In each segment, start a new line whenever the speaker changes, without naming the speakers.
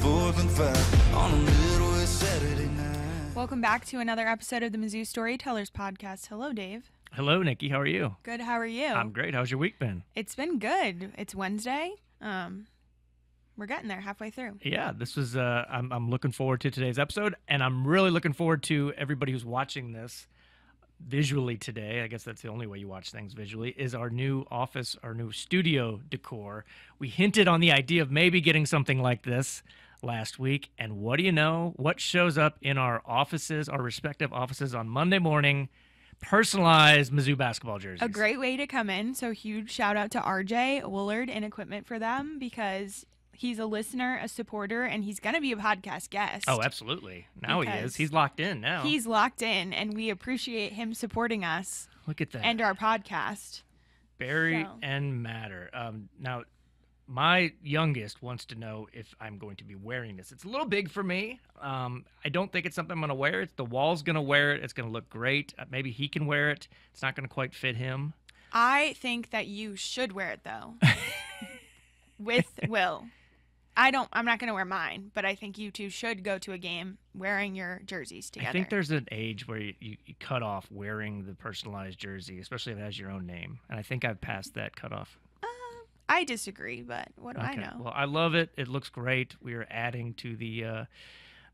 4th and 5 on a Midwest Saturday night.
Welcome back to another episode of the Mizzou Storytellers podcast. Hello, Dave.
Hello, Nikki. How are you?
Good. How are you?
I'm great. How's your week been?
It's been good. It's Wednesday. We're getting there, halfway through.
Yeah, this was. I'm looking forward to today's episode, and I'm really looking forward to everybody who's watching this visually today. I guess that's the only way you watch things visually. Is our new office, our new studio decor. We hinted on the idea of maybe getting something like this last week, and what do you know? What shows up in our offices, our respective offices, on Monday morning? Personalized Mizzou basketball jerseys.
A great way to come in. So huge shout out to RJ Woolard and Equipment for them, because he's a listener, a supporter, and he's going to be a podcast guest.
Oh, absolutely. Now he is. He's locked in now.
He's locked in, and we appreciate him supporting us.
Look at that.
And our podcast.
Barry and Matter. Now, my youngest wants to know if I'm going to be wearing this. It's a little big for me. I don't think it's something I'm going to wear. The wall's going to wear it. It's going to look great. Maybe he can wear it. It's not going to quite fit him.
I think that you should wear it, though. With Will. I'm not going to wear mine, but I think you two should go to a game wearing your jerseys together.
I think there's an age where you cut off wearing the personalized jersey, especially if it has your own name. And I think I've passed that cutoff.
I disagree, but what do I know?
Well, I love it. It looks great. We are adding to the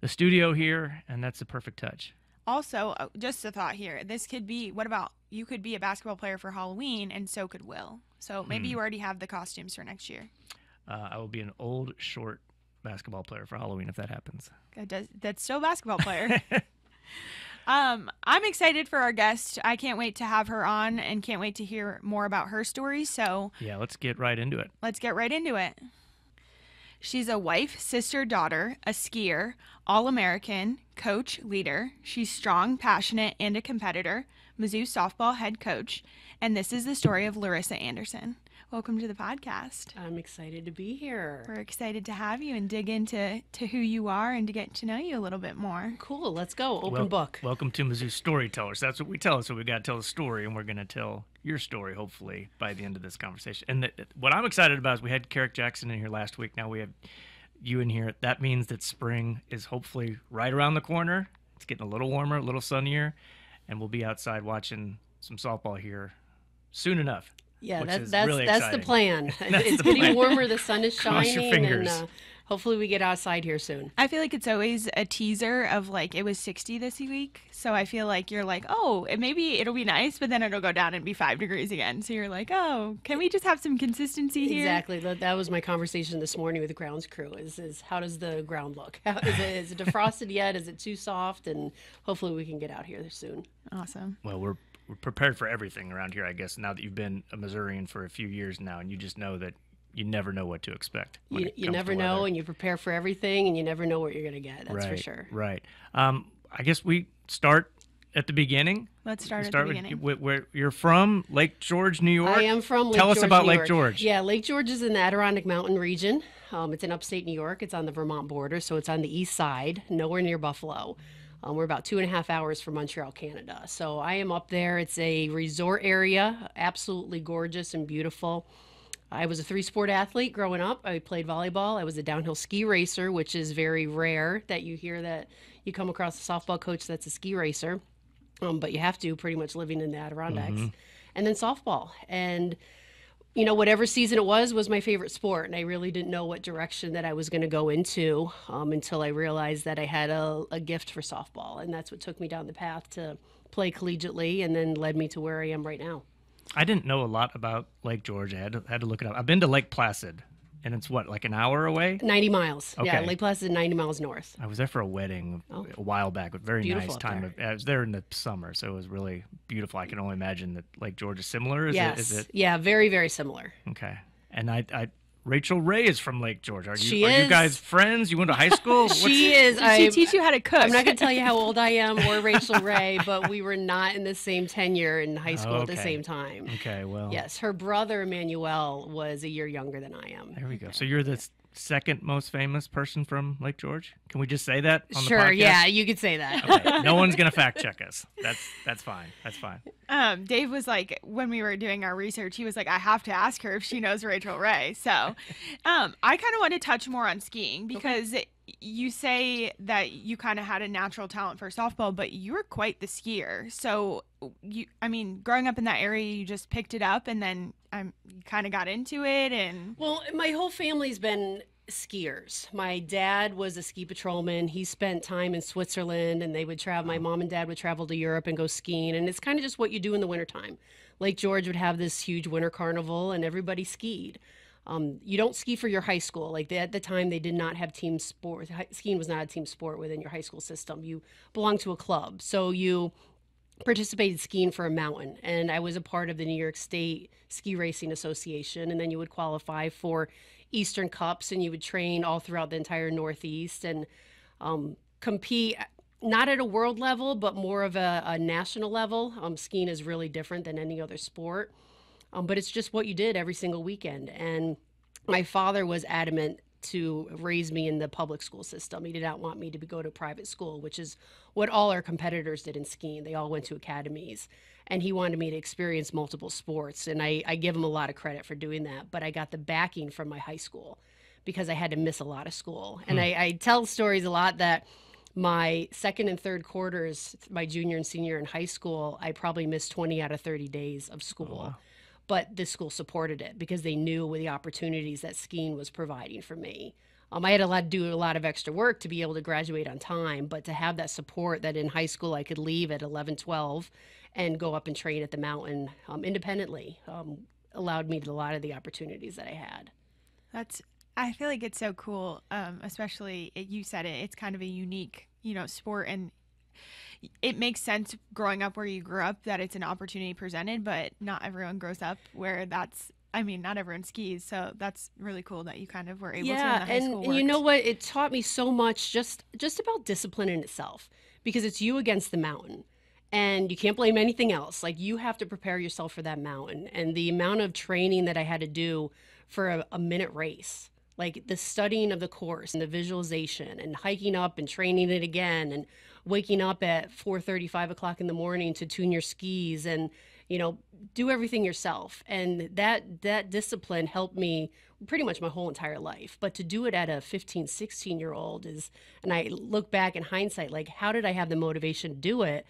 studio here, and that's the perfect touch.
Also, just a thought here. This could be, what about, you could be a basketball player for Halloween, and so could Will. So maybe you already have the costumes for next year.
I will be an old, short basketball player for Halloween if that happens.
That's still a basketball player. I'm excited for our guest. I can't wait to have her on and can't wait to hear more about her story. So
yeah, let's get right into it.
Let's get right into it. She's a wife, sister, daughter, a skier, All-American, coach, leader. She's strong, passionate, and a competitor, Mizzou softball head coach. And this is the story of Larissa Anderson. Welcome to the podcast.
I'm excited to be here.
We're excited to have you and dig into who you are and to get to know you a little bit more.
Cool. Let's go. Open book.
Welcome to Mizzou Storytellers. That's what we tell us. So we got to tell a story, and we're going to tell your story, hopefully, by the end of this conversation. And what I'm excited about is we had Carrick Jackson in here last week. Now we have you in here. That means that spring is hopefully right around the corner. It's getting a little warmer, a little sunnier, and we'll be outside watching some softball here soon enough.
Yeah, that's
the
plan. It's getting warmer. The sun is shining.
Cross your fingers.
And hopefully we get outside here soon.
I feel like it's always a teaser of like it was 60 this week. So I feel like you're like, oh, maybe it'll be nice, but then it'll go down and be 5 degrees again. So you're like, oh, can we just have some consistency here?
Exactly. That was my conversation this morning with the grounds crew is how does the ground look? Is it defrosted yet? Is it too soft? And hopefully we can get out here soon.
Awesome.
Well, we're prepared for everything around here, I guess, now that you've been a Missourian for a few years now, and you just know that you never know what to expect.
You never know, and you prepare for everything, and you never know what you're going to get. That's
right,
for sure.
Right. I guess we start at the beginning.
Let's start at the beginning.
Where you're from, Lake George, New York?
I am from Lake George,
Tell us about
New
Lake
York.
George.
Yeah, Lake George is in the Adirondack Mountain region. It's in upstate New York. It's on the Vermont border, so it's on the east side, nowhere near Buffalo. We're about 2.5 hours from Montreal, Canada. So I am up there. It's a resort area, absolutely gorgeous and beautiful. I was a 3-sport athlete growing up. I played volleyball. I was a downhill ski racer, which is very rare that you hear that you come across a softball coach that's a ski racer. But you have to, pretty much living in the Adirondacks. Mm-hmm. And then softball. And you know, whatever season it was my favorite sport, and I really didn't know what direction that I was going to go into until I realized that I had a gift for softball, and that's what took me down the path to play collegiately and then led me to where I am right now.
I didn't know a lot about Lake George. I had to look it up. I've been to Lake Placid, and it's what, like an hour away?
90 miles.
Okay.
Yeah, Lake Placid is 90 miles north.
I was there for a wedding a while back. Very
Beautiful
nice time. I was there in the summer, so it was really beautiful. I can only imagine that Lake George is similar. Is it?
Yeah, very, very similar.
Okay. And Rachel Ray is from Lake George. Are you guys friends? You went to high school?
She is.
Did she teach you how to cook?
I'm not going to tell you how old I am or Rachel Ray, but we were not in the same tenure in high school at the same time.
Okay, well.
Yes, her brother Emmanuel was a year younger than I am.
There we go. So you're the second most famous person from Lake George? Can we just say that on the podcast?
Sure, yeah, you could say that.
Okay. No one's going to fact check us. That's fine. That's fine.
Dave was like, when we were doing our research, he was like, I have to ask her if she knows Rachel Ray. So I kind of want to touch more on skiing because you say that you kind of had a natural talent for softball, but you were quite the skier. So I mean, growing up in that area, you just picked it up and then you kind of got into it. And
Well, my whole family's been skiers. My dad was a ski patrolman. He spent time in Switzerland, and they would travel. My mom and dad would travel to Europe and go skiing. And it's kind of just what you do in the wintertime. Lake George would have this huge winter carnival, and everybody skied. You don't ski for your high school. Like at the time, they did not have team sports. Skiing was not a team sport within your high school system. You belonged to a club. So you participated skiing for a mountain, and I was a part of the New York State Ski Racing Association, and then you would qualify for Eastern Cups, and you would train all throughout the entire Northeast and compete not at a world level, but more of a national level. Skiing is really different than any other sport, but it's just what you did every single weekend. And my father was adamant to raise me in the public school system. He did not want me to go to private school, which is what all our competitors did in skiing. They all went to academies, and he wanted me to experience multiple sports. And I give him a lot of credit for doing that, but I got the backing from my high school because I had to miss a lot of school. And I tell stories a lot that my second and third quarters, my junior and senior in high school, I probably missed 20 out of 30 days of school.
Oh, wow.
But the school supported it because they knew the opportunities that skiing was providing for me. I had to do a lot of extra work to be able to graduate on time, but to have that support that in high school I could leave at 11, 12 and go up and train at the mountain independently allowed me a lot of the opportunities that I had.
I feel like it's so cool, especially you said it. It's kind of a unique, sport, and it makes sense growing up where you grew up that it's an opportunity presented, but not everyone grows up where not everyone skis. So that's really cool that you kind of were able to in the high school
and you know what? It taught me so much just about discipline in itself, because it's you against the mountain. And you can't blame anything else. Like, you have to prepare yourself for that mountain. And the amount of training that I had to do for a minute race, like the studying of the course and the visualization and hiking up and training it again and waking up at 4:30, 5 o'clock in the morning to tune your skis and, do everything yourself. And that discipline helped me pretty much my whole entire life. But to do it at a 15, 16-year-old and I look back in hindsight, like, how did I have the motivation to do it?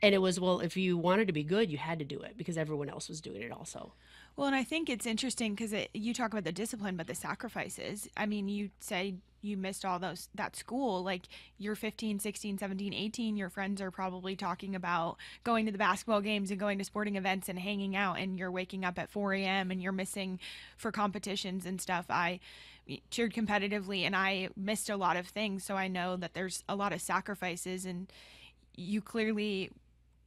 And it was, well, if you wanted to be good, you had to do it because everyone else was doing it also.
Well, and I think it's interesting because you talk about the discipline, but the sacrifices. I mean, you say you missed all that school. Like, you're 15, 16, 17, 18. Your friends are probably talking about going to the basketball games and going to sporting events and hanging out, and you're waking up at 4 a.m. and you're missing for competitions and stuff. I cheered competitively, and I missed a lot of things. So I know that there's a lot of sacrifices, and you clearly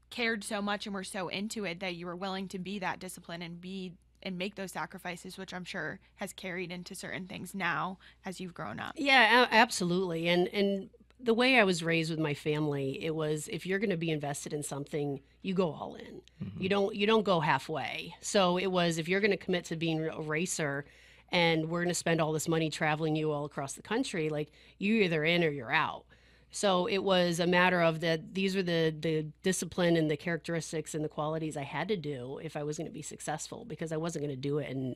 cared so much and were so into it that you were willing to be that disciplined and make those sacrifices, which I'm sure has carried into certain things now as you've grown up.
Yeah, absolutely. And the way I was raised with my family, it was, if you're going to be invested in something, you go all in. Mm-hmm. You don't go halfway. So it was, if you're going to commit to being a racer and we're going to spend all this money traveling you all across the country, like, you're either in or you're out. So it was a matter of that these were the discipline and the characteristics and the qualities I had to do if I was going to be successful, because I wasn't going to do it and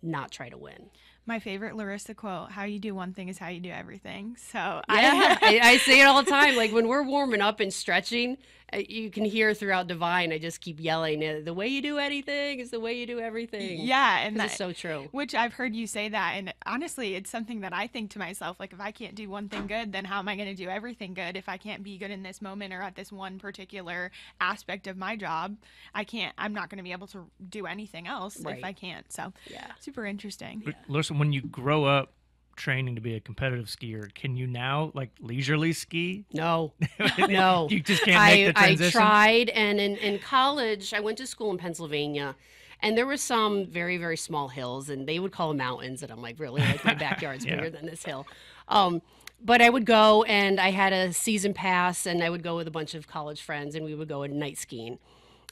not try to win.
My favorite Larissa quote, how you do one thing is how you do everything. So
yeah, I say it all the time. Like, when we're warming up and stretching, you can hear throughout Divine, I just keep yelling, the way you do anything is the way you do everything.
Yeah, and
that's so true.
Which I've heard you say that, and honestly, it's something that I think to myself, like, if I can't do one thing good, then how am I going to do everything good? If I can't be good in this moment or at this one particular aspect of my job, I'm not going to be able to do anything else if I can't. So
yeah,
super interesting.
But listen, when you grow up training to be a competitive skier, can you now, like, leisurely ski?
No. No.
You just can't make the transition?
I tried, and in college, I went to school in Pennsylvania, and there were some very, very small hills, and they would call them mountains, and I'm like, really? Like, my backyard's bigger than this hill. But I would go, and I had a season pass, and I would go with a bunch of college friends, and we would go night skiing.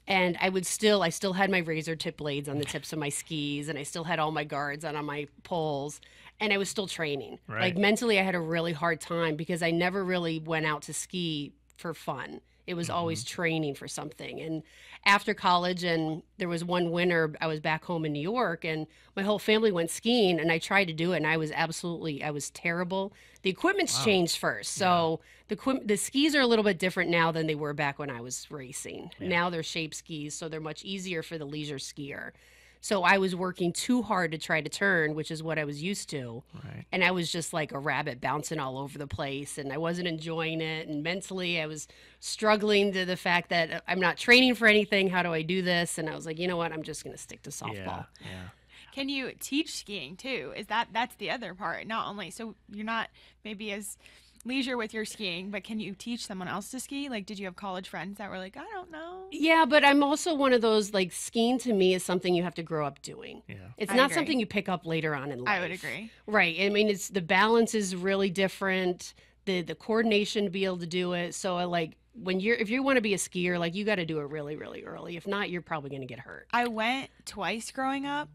And I still had my razor tip blades on the tips of my skis, and I still had all my guards on my poles, and I was still training.
Right.
Like, mentally, I had a really hard time because I never really went out to ski for fun. It was always training for something. And after college, and there was one winter, I was back home in New York, and my whole family went skiing, and I tried to do it, and I was terrible. The equipment's changed first, so the skis are a little bit different now than they were back when I was racing. Now they're shape skis, so they're much easier for the leisure skier. So I was working too hard to try to turn, which is what I was used to.
Right.
And I was just like a rabbit bouncing all over the place, and I wasn't enjoying it. And mentally, I was struggling to the fact that I'm not training for anything. How do I do this? And I was like, you know what? I'm just going to stick to softball.
Yeah.
Can you teach skiing too? That's the other part. Not only so you're not maybe as leisure with your skiing, but can you teach someone else to ski? Like, did you have college friends that were like, I don't know?
Yeah, but I'm also one of those, like, skiing to me is something you have to grow up doing.
Yeah.
It's
I
not
agree.
something you pick up later on in life.
I would agree.
Right. I mean, it's the balance is really different. The coordination to be able to do it. So I like if you want to be a skier, like you got to do it really, really early. If not, you're probably going to get hurt.
I went twice growing up.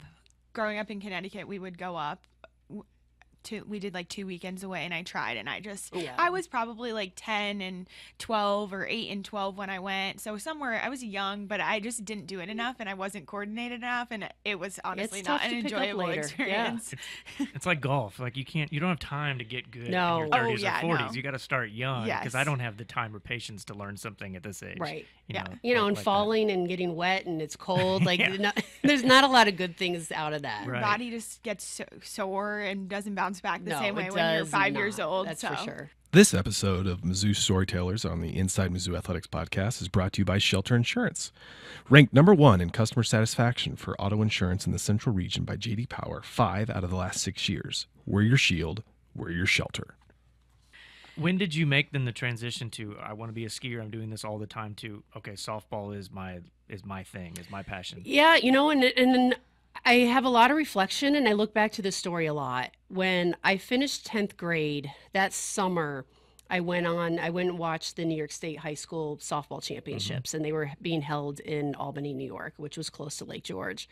Growing up in Connecticut, we would go up. We did like 2 weekends away, and I tried, and I was probably like 10 and 12 or 8 and 12 when I went. So somewhere I was young, but I just didn't do it enough, and I wasn't coordinated enough, and it was honestly
It's
not
tough
an
to pick up
enjoyable
later.
experience.
It's like golf. Like you don't have time to get good
No.
in your 30s
Oh, yeah,
or 40s.
no.
You got to start young because
Yes.
I don't have the time or patience to learn something at this age.
Right.
Yeah.
You know, and
like that.
falling and getting wet and it's cold. Like,
Yeah.
there's not a lot of good things out of that.
Your
Right.
body just gets sore and doesn't bounce back the
No,
same way
it
when you're
does
5 years
not.
old.
That's
so.
for sure.
This episode of Mizzou Storytellers on the Inside Mizzou Athletics podcast is brought to you by Shelter Insurance. Ranked number 1 in customer satisfaction for auto insurance in the Central Region by J.D. Power 5 out of the last 6 years. We're your shield. We're your shelter.
When did you make then the transition to I want to be a skier? I'm doing this all the time. To okay, softball is my thing, is my passion.
Yeah, you know, and then I have a lot of reflection, and I look back to this story a lot. When I finished 10th grade that summer, I went and watched the New York State High School softball championships, and they were being held in Albany, New York, which was close to Lake George.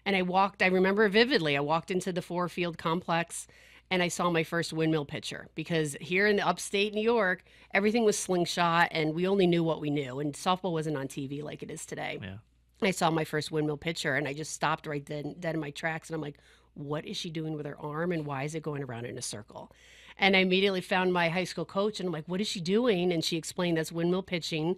And I remember it vividly. I walked into the 4-field complex, and I saw my first windmill pitcher, because here in the upstate New York, everything was slingshot, and we only knew what we knew, and softball wasn't on TV like it is today.
Yeah.
I saw my first windmill pitcher, and I just stopped right then, dead in my tracks, and I'm like, what is she doing with her arm, and why is it going around in a circle? And I immediately found my high school coach, and I'm like, what is she doing? And she explained that's windmill pitching.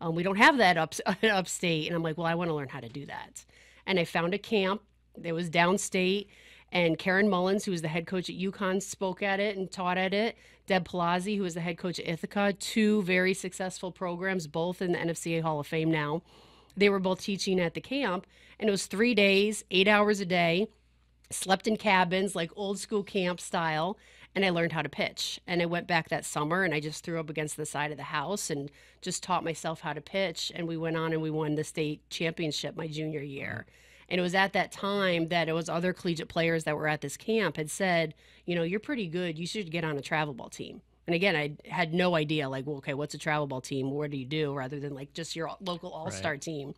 We don't have that upstate. And I'm like, well, I want to learn how to do that. And I found a camp that was downstate, and Karen Mullins, who was the head coach at UConn, spoke at it and taught at it. Deb Palazzi, who was the head coach at Ithaca, 2 very successful programs, both in the NFCA Hall of Fame now. They were both teaching at the camp, and it was 3 days, 8 hours a day, slept in cabins, like old school camp style, and I learned how to pitch. And I went back that summer, and I just threw up against the side of the house and just taught myself how to pitch, and we went on and we won the state championship my junior year. And it was at that time that it was other collegiate players that were at this camp had said, you know, you're pretty good. You should get on a travel ball team. And again, I had no idea, like, well, okay, what's a travel ball team? What do you do? Rather than like just your local all-star team.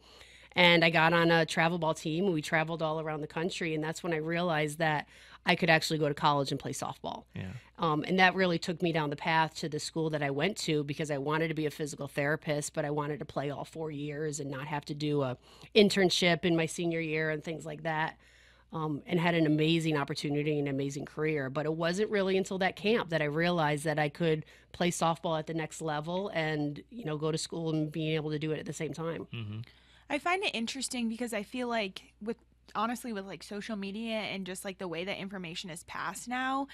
And I got on a travel ball team. We traveled all around the country. And that's when I realized that I could actually go to college and play softball.
Yeah.
And that really took me down the path to the school that I went to, because I wanted to be a physical therapist, but I wanted to play all 4 years and not have to do a internship in my senior year and things like that. And had an amazing opportunity and an amazing career. But it wasn't really until that camp that I realized that I could play softball at the next level and, you know, go to school and being able to do it at the same time.
Mm-hmm.
I find it interesting because I feel like honestly with like social media and just like the way that information is passed now,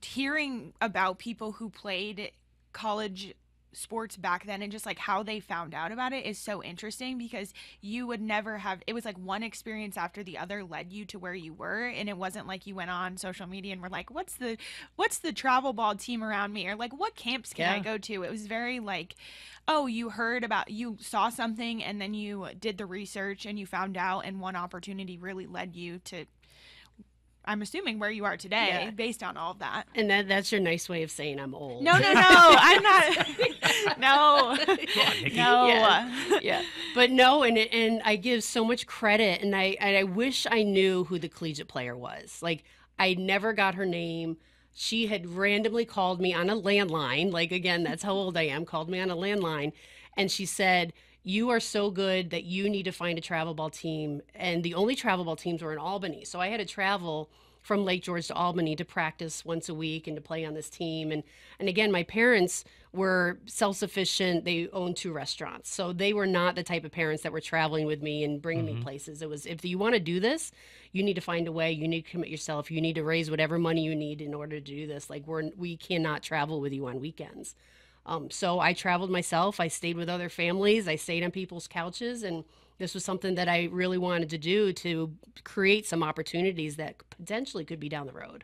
hearing about people who played college sports back then and just like how they found out about it is so interesting, because you would never have, it was like one experience after the other led you to where you were, and it wasn't like you went on social media and were like, what's the travel ball team around me, or like what camps can I go to. It was very like, oh, you saw something and then you did the research and you found out, and one opportunity really led you to, I'm assuming, where you are today based on all of that.
And that's your nice way of saying I'm old.
No, I'm not. No.
Nikki.
No.
Yeah. But no, and I give so much credit, and I wish I knew who the collegiate player was. Like, I never got her name. She had randomly called me on a landline. Like, again, that's how old I am. Called me on a landline, and she said, you are so good that you need to find a travel ball team. And the only travel ball teams were in Albany. So I had to travel from Lake George to Albany to practice once a week and to play on this team. And again, my parents were self-sufficient. They owned 2 restaurants. So they were not the type of parents that were traveling with me and bringing me places. It was, if you want to do this, you need to find a way. You need to commit yourself. You need to raise whatever money you need in order to do this. Like we cannot travel with you on weekends. So I traveled myself. I stayed with other families. I stayed on people's couches, and this was something that I really wanted to do to create some opportunities that potentially could be down the road.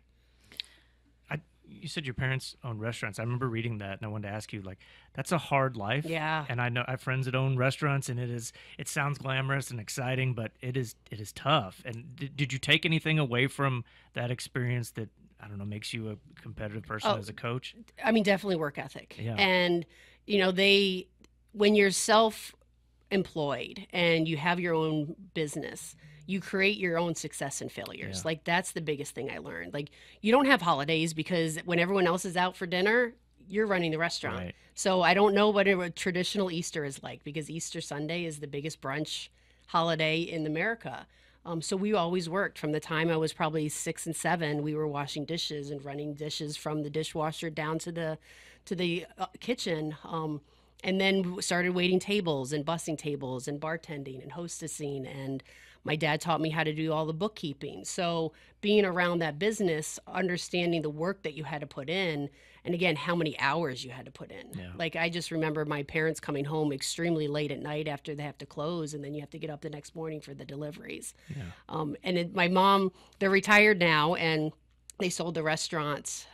You said your parents own restaurants. I remember reading that, and I wanted to ask you, like, that's a hard life.
Yeah.
And I have friends that own restaurants, and it sounds glamorous and exciting, but it is tough. And did you take anything away from that experience that, I don't know, makes you a competitive person as a coach?
I mean, definitely work ethic.
Yeah.
And, when you're self-employed and you have your own business, you create your own success and failures.
Yeah.
Like, that's the biggest thing I learned. Like, you don't have holidays because when everyone else is out for dinner, you're running the restaurant.
Right.
So I don't know what a traditional Easter is like, because Easter Sunday is the biggest brunch holiday in America. So we always worked. From the time I was probably 6 and 7, we were washing dishes and running dishes from the dishwasher down to the kitchen. And then started waiting tables and bussing tables and bartending and hostessing. And my dad taught me how to do all the bookkeeping. So being around that business, understanding the work that you had to put in, and again, how many hours you had to put in.
Yeah.
Like, I just remember my parents coming home extremely late at night after they have to close, and then you have to get up the next morning for the deliveries.
Yeah.
My mom, they're retired now, and they sold the restaurants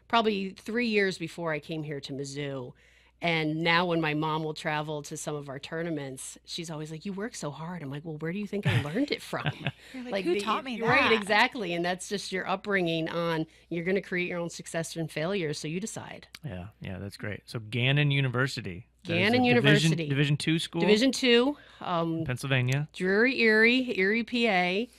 probably 3 years before I came here to Mizzou. And now when my mom will travel to some of our tournaments, she's always like, "You work so hard." I'm like, "Well, where do you think I learned it from?"
You're like, who taught me that?
Right, exactly. And that's just your upbringing on, you're going to create your own success and failure, so you decide.
Yeah, that's great. So Gannon University. That is
Gannon
a
University.
Division II school?
Division II,
Pennsylvania.
Drury, Erie, PA,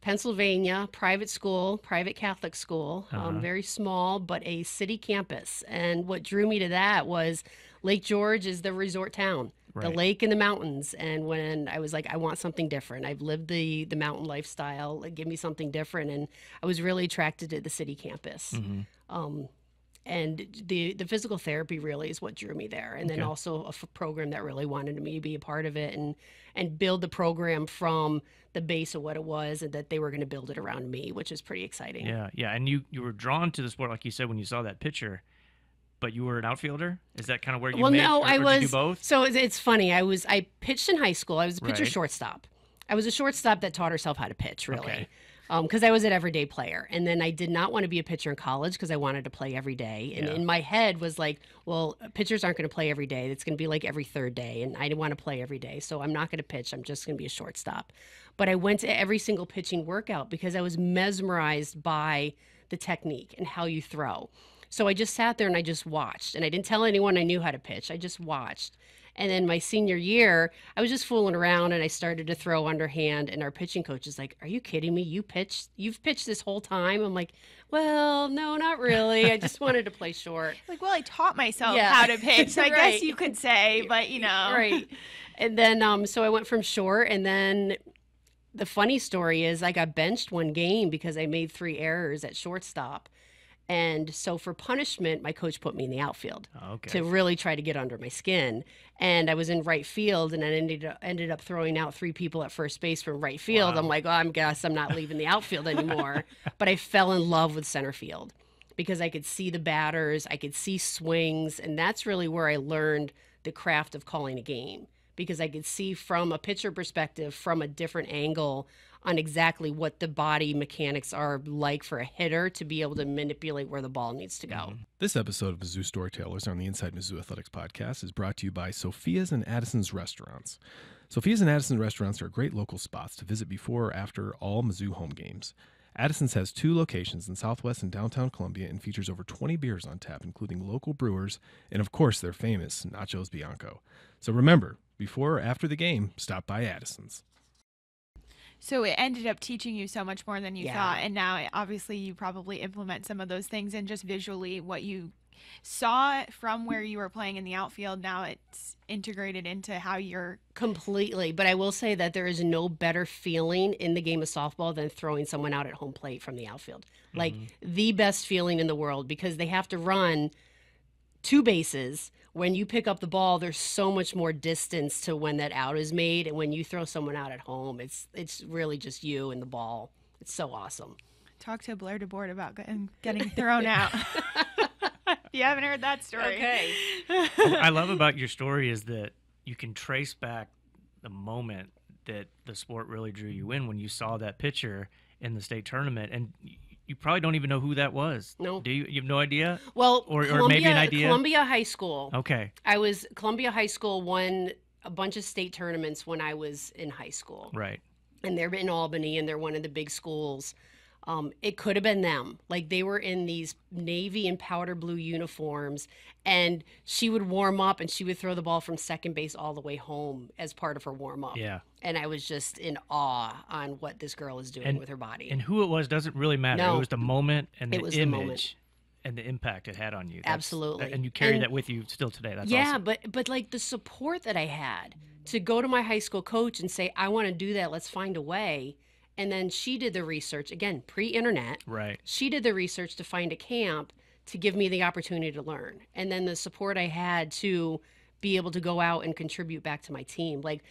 Pennsylvania, private school, private Catholic school, very small, but a city campus. And what drew me to that was Lake George is the resort town, the
Right.
lake and the mountains. And when I was like, I want something different. I've lived the mountain lifestyle. Like, give me something different. And I was really attracted to the city campus. And the physical therapy really is what drew me there. And then
Okay.
also a program that really wanted me to be a part of it and build the program from the base of what it was, and that they were going to build it around me, which is pretty exciting.
Yeah. And you were drawn to the sport, like you said, when you saw that picture, but you were an outfielder? Is that kind of where you
Well,
made,
no,
or
I
did
was.
you do both?
So it's funny. I pitched in high school. I was a pitcher
Right.
shortstop. I was a shortstop that taught herself how to pitch, really.
Okay.
Because I was an everyday player. And then I did not want to be a pitcher in college because I wanted to play every day. And
Yeah.
in my head was like, well, pitchers aren't going to play every day. It's going to be like every third day. And I didn't want to play every day. So I'm not going to pitch. I'm just going to be a shortstop. But I went to every single pitching workout because I was mesmerized by the technique and how you throw. So I just sat there and I just watched. And I didn't tell anyone I knew how to pitch. I just watched. And then my senior year, I was just fooling around and I started to throw underhand. And our pitching coach is like, "Are you kidding me? You've pitched this whole time?" I'm like, "Well, no, not really. I just wanted to play short."
Like, well, I taught myself
Yeah.
how to pitch, so I
Right.
guess you could say, but
Right. And then, so I went from short. And then the funny story is I got benched one game because I made 3 errors at shortstop. And so for punishment, my coach put me in the outfield
Okay.
to really try to get under my skin. And I was in right field, and I ended up throwing out 3 people at first base from right field.
Wow.
I'm like, I guess I'm not leaving the outfield anymore. But I fell in love with center field because I could see the batters, I could see swings, and that's really where I learned the craft of calling a game, because I could see from a pitcher perspective, from a different angle, on exactly what the body mechanics are like for a hitter to be able to manipulate where the ball needs to go.
This episode of Mizzou Storytellers on the Inside Mizzou Athletics podcast is brought to you by Sophia's and Addison's Restaurants. Sophia's and Addison's Restaurants are great local spots to visit before or after all Mizzou home games. Addison's has 2 locations in Southwest and downtown Columbia and features over 20 beers on tap, including local brewers and, of course, their famous Nachos Bianco. So remember, before or after the game, stop by Addison's.
So it ended up teaching you so much more than you
Yeah.
thought. And now, obviously, you probably implement some of those things and just visually what you saw from where you were playing in the outfield, now it's integrated into how you're.
Completely. But I will say that there is no better feeling in the game of softball than throwing someone out at home plate from the outfield. Like the best feeling in the world, because they have to run 2 bases. When you pick up the ball, there's so much more distance to when that out is made. And when you throw someone out at home, it's really just you and the ball. It's so awesome.
Talk to Blair DeBoard about getting thrown out. You haven't heard that story.
Okay.
What I love about your story is that you can trace back the moment that the sport really drew you in when you saw that pitcher in the state tournament, and you probably don't even know who that was.
No.
Do you? You have no idea?
Well,
or maybe an idea.
Columbia High School.
Okay.
Columbia High School won a bunch of state tournaments when I was in high school.
Right.
And they're in Albany, and they're one of the big schools. It could have been them. Like, they were in these navy and powder blue uniforms, and she would warm up and she would throw the ball from second base all the way home as part of her warm up.
Yeah.
And I was just in awe on what this girl is doing with her body.
And who it was doesn't really matter.
No.
It was the moment and
It
the
was the moment.
image and the impact it had on you.
Absolutely.
And you carry
And-
that with you still today. That's
yeah,
awesome.
but like the support that I had to go to my high school coach and say, I want to do that. Let's find a way. And then she did the research, again, pre-internet.
Right.
She did the research to find a camp to give me the opportunity to learn. And then the support I had to be able to go out and contribute back to my team. Like,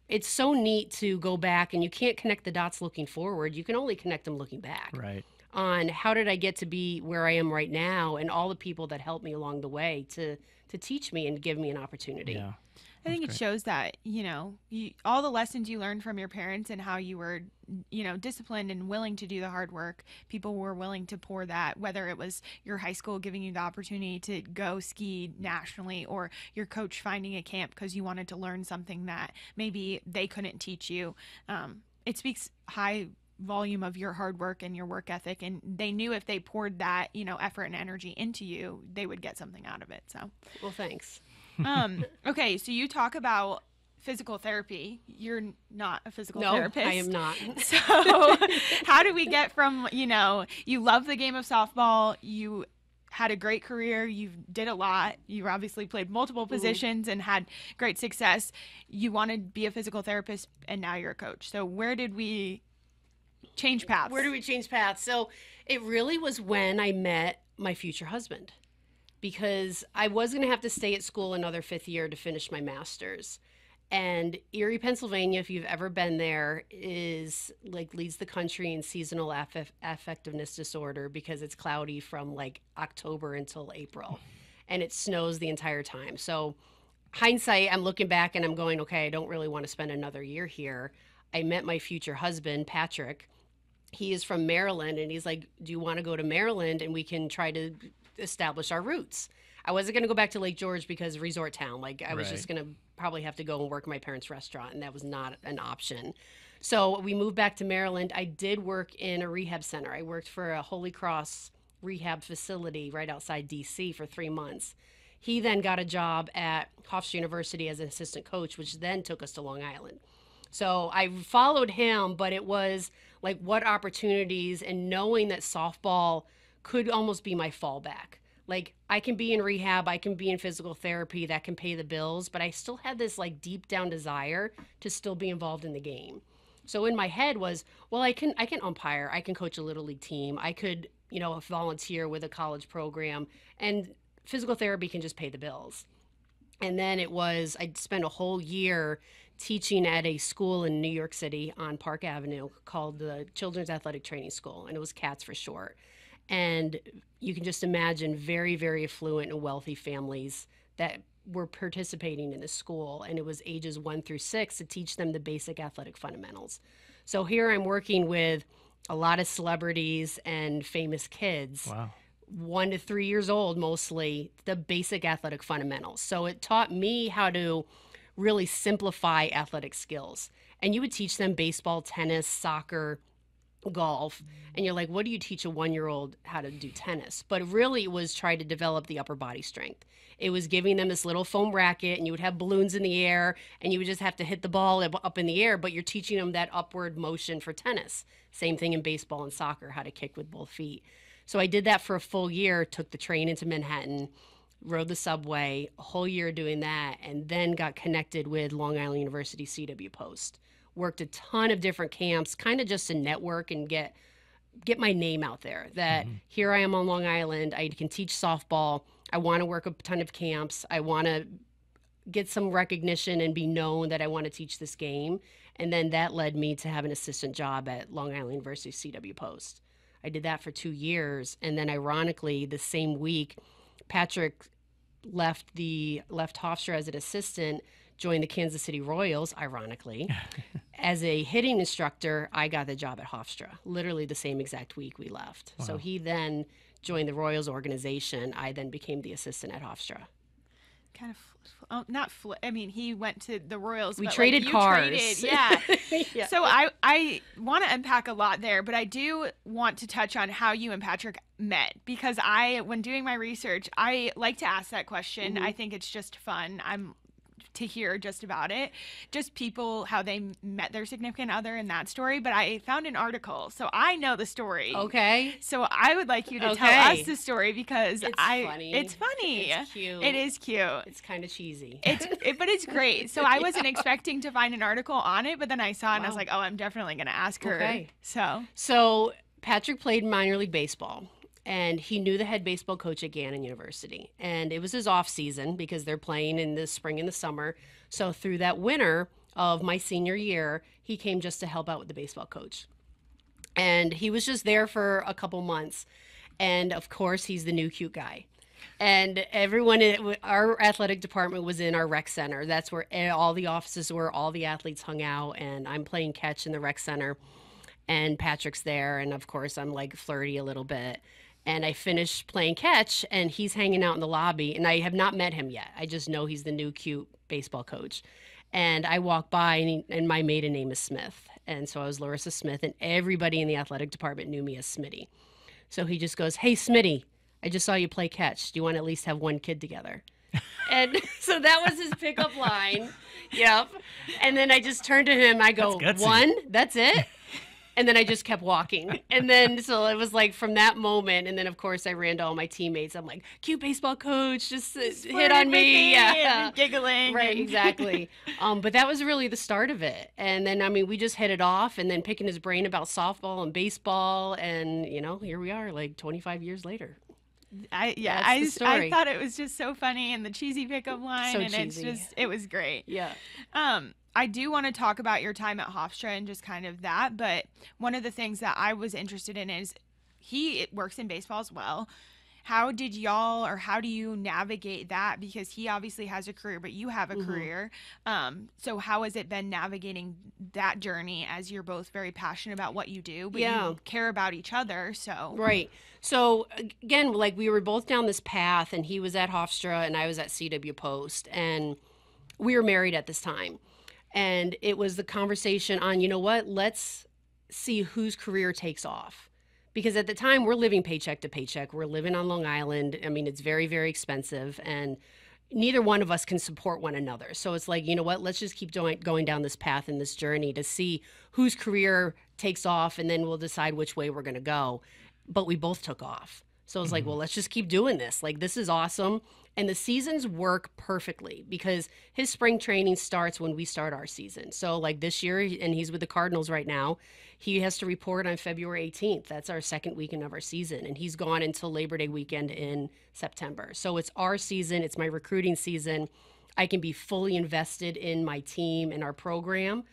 it's so neat to go back, and you can't connect the dots looking forward. You can only connect them looking back.
Right.
On how did I get to be where I am right now, and all the people that helped me along the way to teach me and give me an opportunity.
Yeah.
I think it shows that, all the lessons you learned from your parents and how you were, disciplined and willing to do the hard work, people were willing to pour that, whether it was your high school giving you the opportunity to go ski nationally, or your coach finding a camp because you wanted to learn something that maybe they couldn't teach you. It speaks high volume of your hard work and your work ethic, and they knew if they poured that, effort and energy into you, they would get something out of it. So,
Well, thanks.
okay, so you talk about physical therapy. You're not a physical
No,
therapist.
I am not.
So how do we get from, you love the game of softball, you had a great career, you did a lot, you obviously played multiple positions and had great success, you want to be a physical therapist, and now you're a coach. So where did we change paths?
Where do we change paths? So it really was when I met my future husband, because I was going to have to stay at school another 5th year to finish my master's. And Erie, Pennsylvania, if you've ever been there, is leads the country in seasonal affectiveness disorder, because it's cloudy from October until April, and it snows the entire time. So hindsight, I'm looking back and I'm going, okay, I don't really want to spend another year here. I met my future husband, Patrick. He is from Maryland, and he's like, do you want to go to Maryland and we can try to establish our roots? I wasn't going to go back to Lake George because resort town. I was just going to probably have to go and work in my parents' restaurant, and that was not an option. So we moved back to Maryland. I did work in a rehab center. I worked for a Holy Cross rehab facility right outside D.C. for 3 months. He then got a job at Hofstra University as an assistant coach, which then took us to Long Island. So I followed him, but it was what opportunities, and knowing that softball could almost be my fallback. I can be in rehab, I can be in physical therapy that can pay the bills, but I still had this deep down desire to still be involved in the game. So in my head was, well, I can umpire, I can coach a little league team, I could, volunteer with a college program, and physical therapy can just pay the bills. And then I spent a whole year teaching at a school in New York City on Park Avenue called the Children's Athletic Training School, and it was CATS for short. And you can just imagine very, very affluent and wealthy families that were participating in the school. And it was ages 1 through 6 to teach them the basic athletic fundamentals. So here I'm working with a lot of celebrities and famous kids.
Wow.
1 to 3 years old, mostly, the basic athletic fundamentals. So it taught me how to really simplify athletic skills. And you would teach them baseball, tennis, soccer, golf, and you're like, what do you teach a 1-year-old how to do tennis? But really it was try to develop the upper body strength. It was giving them this little foam racket, and you would have balloons in the air, and you would just have to hit the ball up in the air, but you're teaching them that upward motion for tennis. Same thing in baseball and soccer, how to kick with both feet. So I did that for a full year, took the train into Manhattan, rode the subway, a whole year doing that, and then got connected with Long Island University CW Post. Worked a ton of different camps, kind of just to network and get my name out there that here I am on Long Island. I can teach softball. I want to work a ton of camps. I want to get some recognition and be known that I want to teach this game. And then that led me to have an assistant job at Long Island University CW Post. I did that for 2 years. And then ironically, the same week, Patrick left Hofstra as an assistant, joined the Kansas City Royals, ironically. As a hitting instructor, I got the job at Hofstra, literally the same exact week we left.
Wow.
So he then joined the Royals organization. I then became the assistant at Hofstra.
Kind of, I mean, he went to the Royals.
We
but
traded
you
cars.
Yeah.
Yeah.
So I want to unpack a lot there, but I do want to touch on how you and Patrick met, because when doing my research, I like to ask that question. I think it's just fun. To hear just about it, just people, how they met their significant other in that story. But I found an article, so I know the story.
Okay.
So I would like you to tell us the story, because
It's funny.
It's funny.
It's cute.
It is cute.
It's kind of cheesy.
But it's great. So I wasn't expecting to find an article on it, but then I saw it and I was
Wow.
like, oh, I'm definitely going to ask her.
Okay.
So
Patrick played minor league baseball, and he knew the head baseball coach at Gannon University. And it was his off season because they're playing in the spring and the summer. So through that winter of my senior year, he came just to help out with the baseball coach. And he was just there for a couple months. And of course, he's the new cute guy. And everyone in our athletic department was in our rec center. That's where all the offices were, all the athletes hung out. And I'm playing catch in the rec center. And Patrick's there. And of course, I'm like flirty a little bit. And I finished playing catch, and he's hanging out in the lobby. And I have not met him yet. I just know he's the new cute baseball coach. And I walk by, and my maiden name is Smith. And so I was Larissa Smith, and everybody in the athletic department knew me as Smitty. So he just goes, "Hey, Smitty, I just saw you play catch. Do you want to at least have one kid together?" And so that was his pickup line. Yep. And then I just turned to him. I go,
That's gutsy.
"One? That's it?" And then I just kept walking. And then, so it was like from that moment. And then, of course, I ran to all my teammates. I'm like, "Cute baseball coach, just hit on me." Yeah.
and giggling.
Right,
and-
exactly. But that was really the start of it. And then, I mean, we just hit it off, and then picking his brain about softball and baseball. And, here we are, like 25 years later.
That's the
the story.
I thought it was just so funny, and the cheesy pickup line,
So
and
cheesy.
it was great.
Yeah.
I do want to talk about your time at Hofstra and just kind of that, but one of the things that I was interested in is he works in baseball as well. How do you navigate that? Because he obviously has a career, but you have a career. So how has it been navigating that journey, as you're both very passionate about what you do, but you care about each other? So
Right. So again, like we were both down this path, and he was at Hofstra and I was at CW Post, and we were married at this time. And it was the conversation on, let's see whose career takes off. Because at the time, we're living paycheck to paycheck. We're living on Long Island. I mean, it's very, very expensive. And neither one of us can support one another. So it's like, let's just keep going down this path and this journey to see whose career takes off. And then we'll decide which way we're going to go. But we both took off. So it's like, well, let's just keep doing this. Like, this is awesome. And the seasons work perfectly because his spring training starts when we start our season. So like this year, and he's with the Cardinals right now, he has to report on February 18th. That's our second weekend of our season. And he's gone until Labor Day weekend in September. So it's our season. It's my recruiting season. I can be fully invested in my team and our program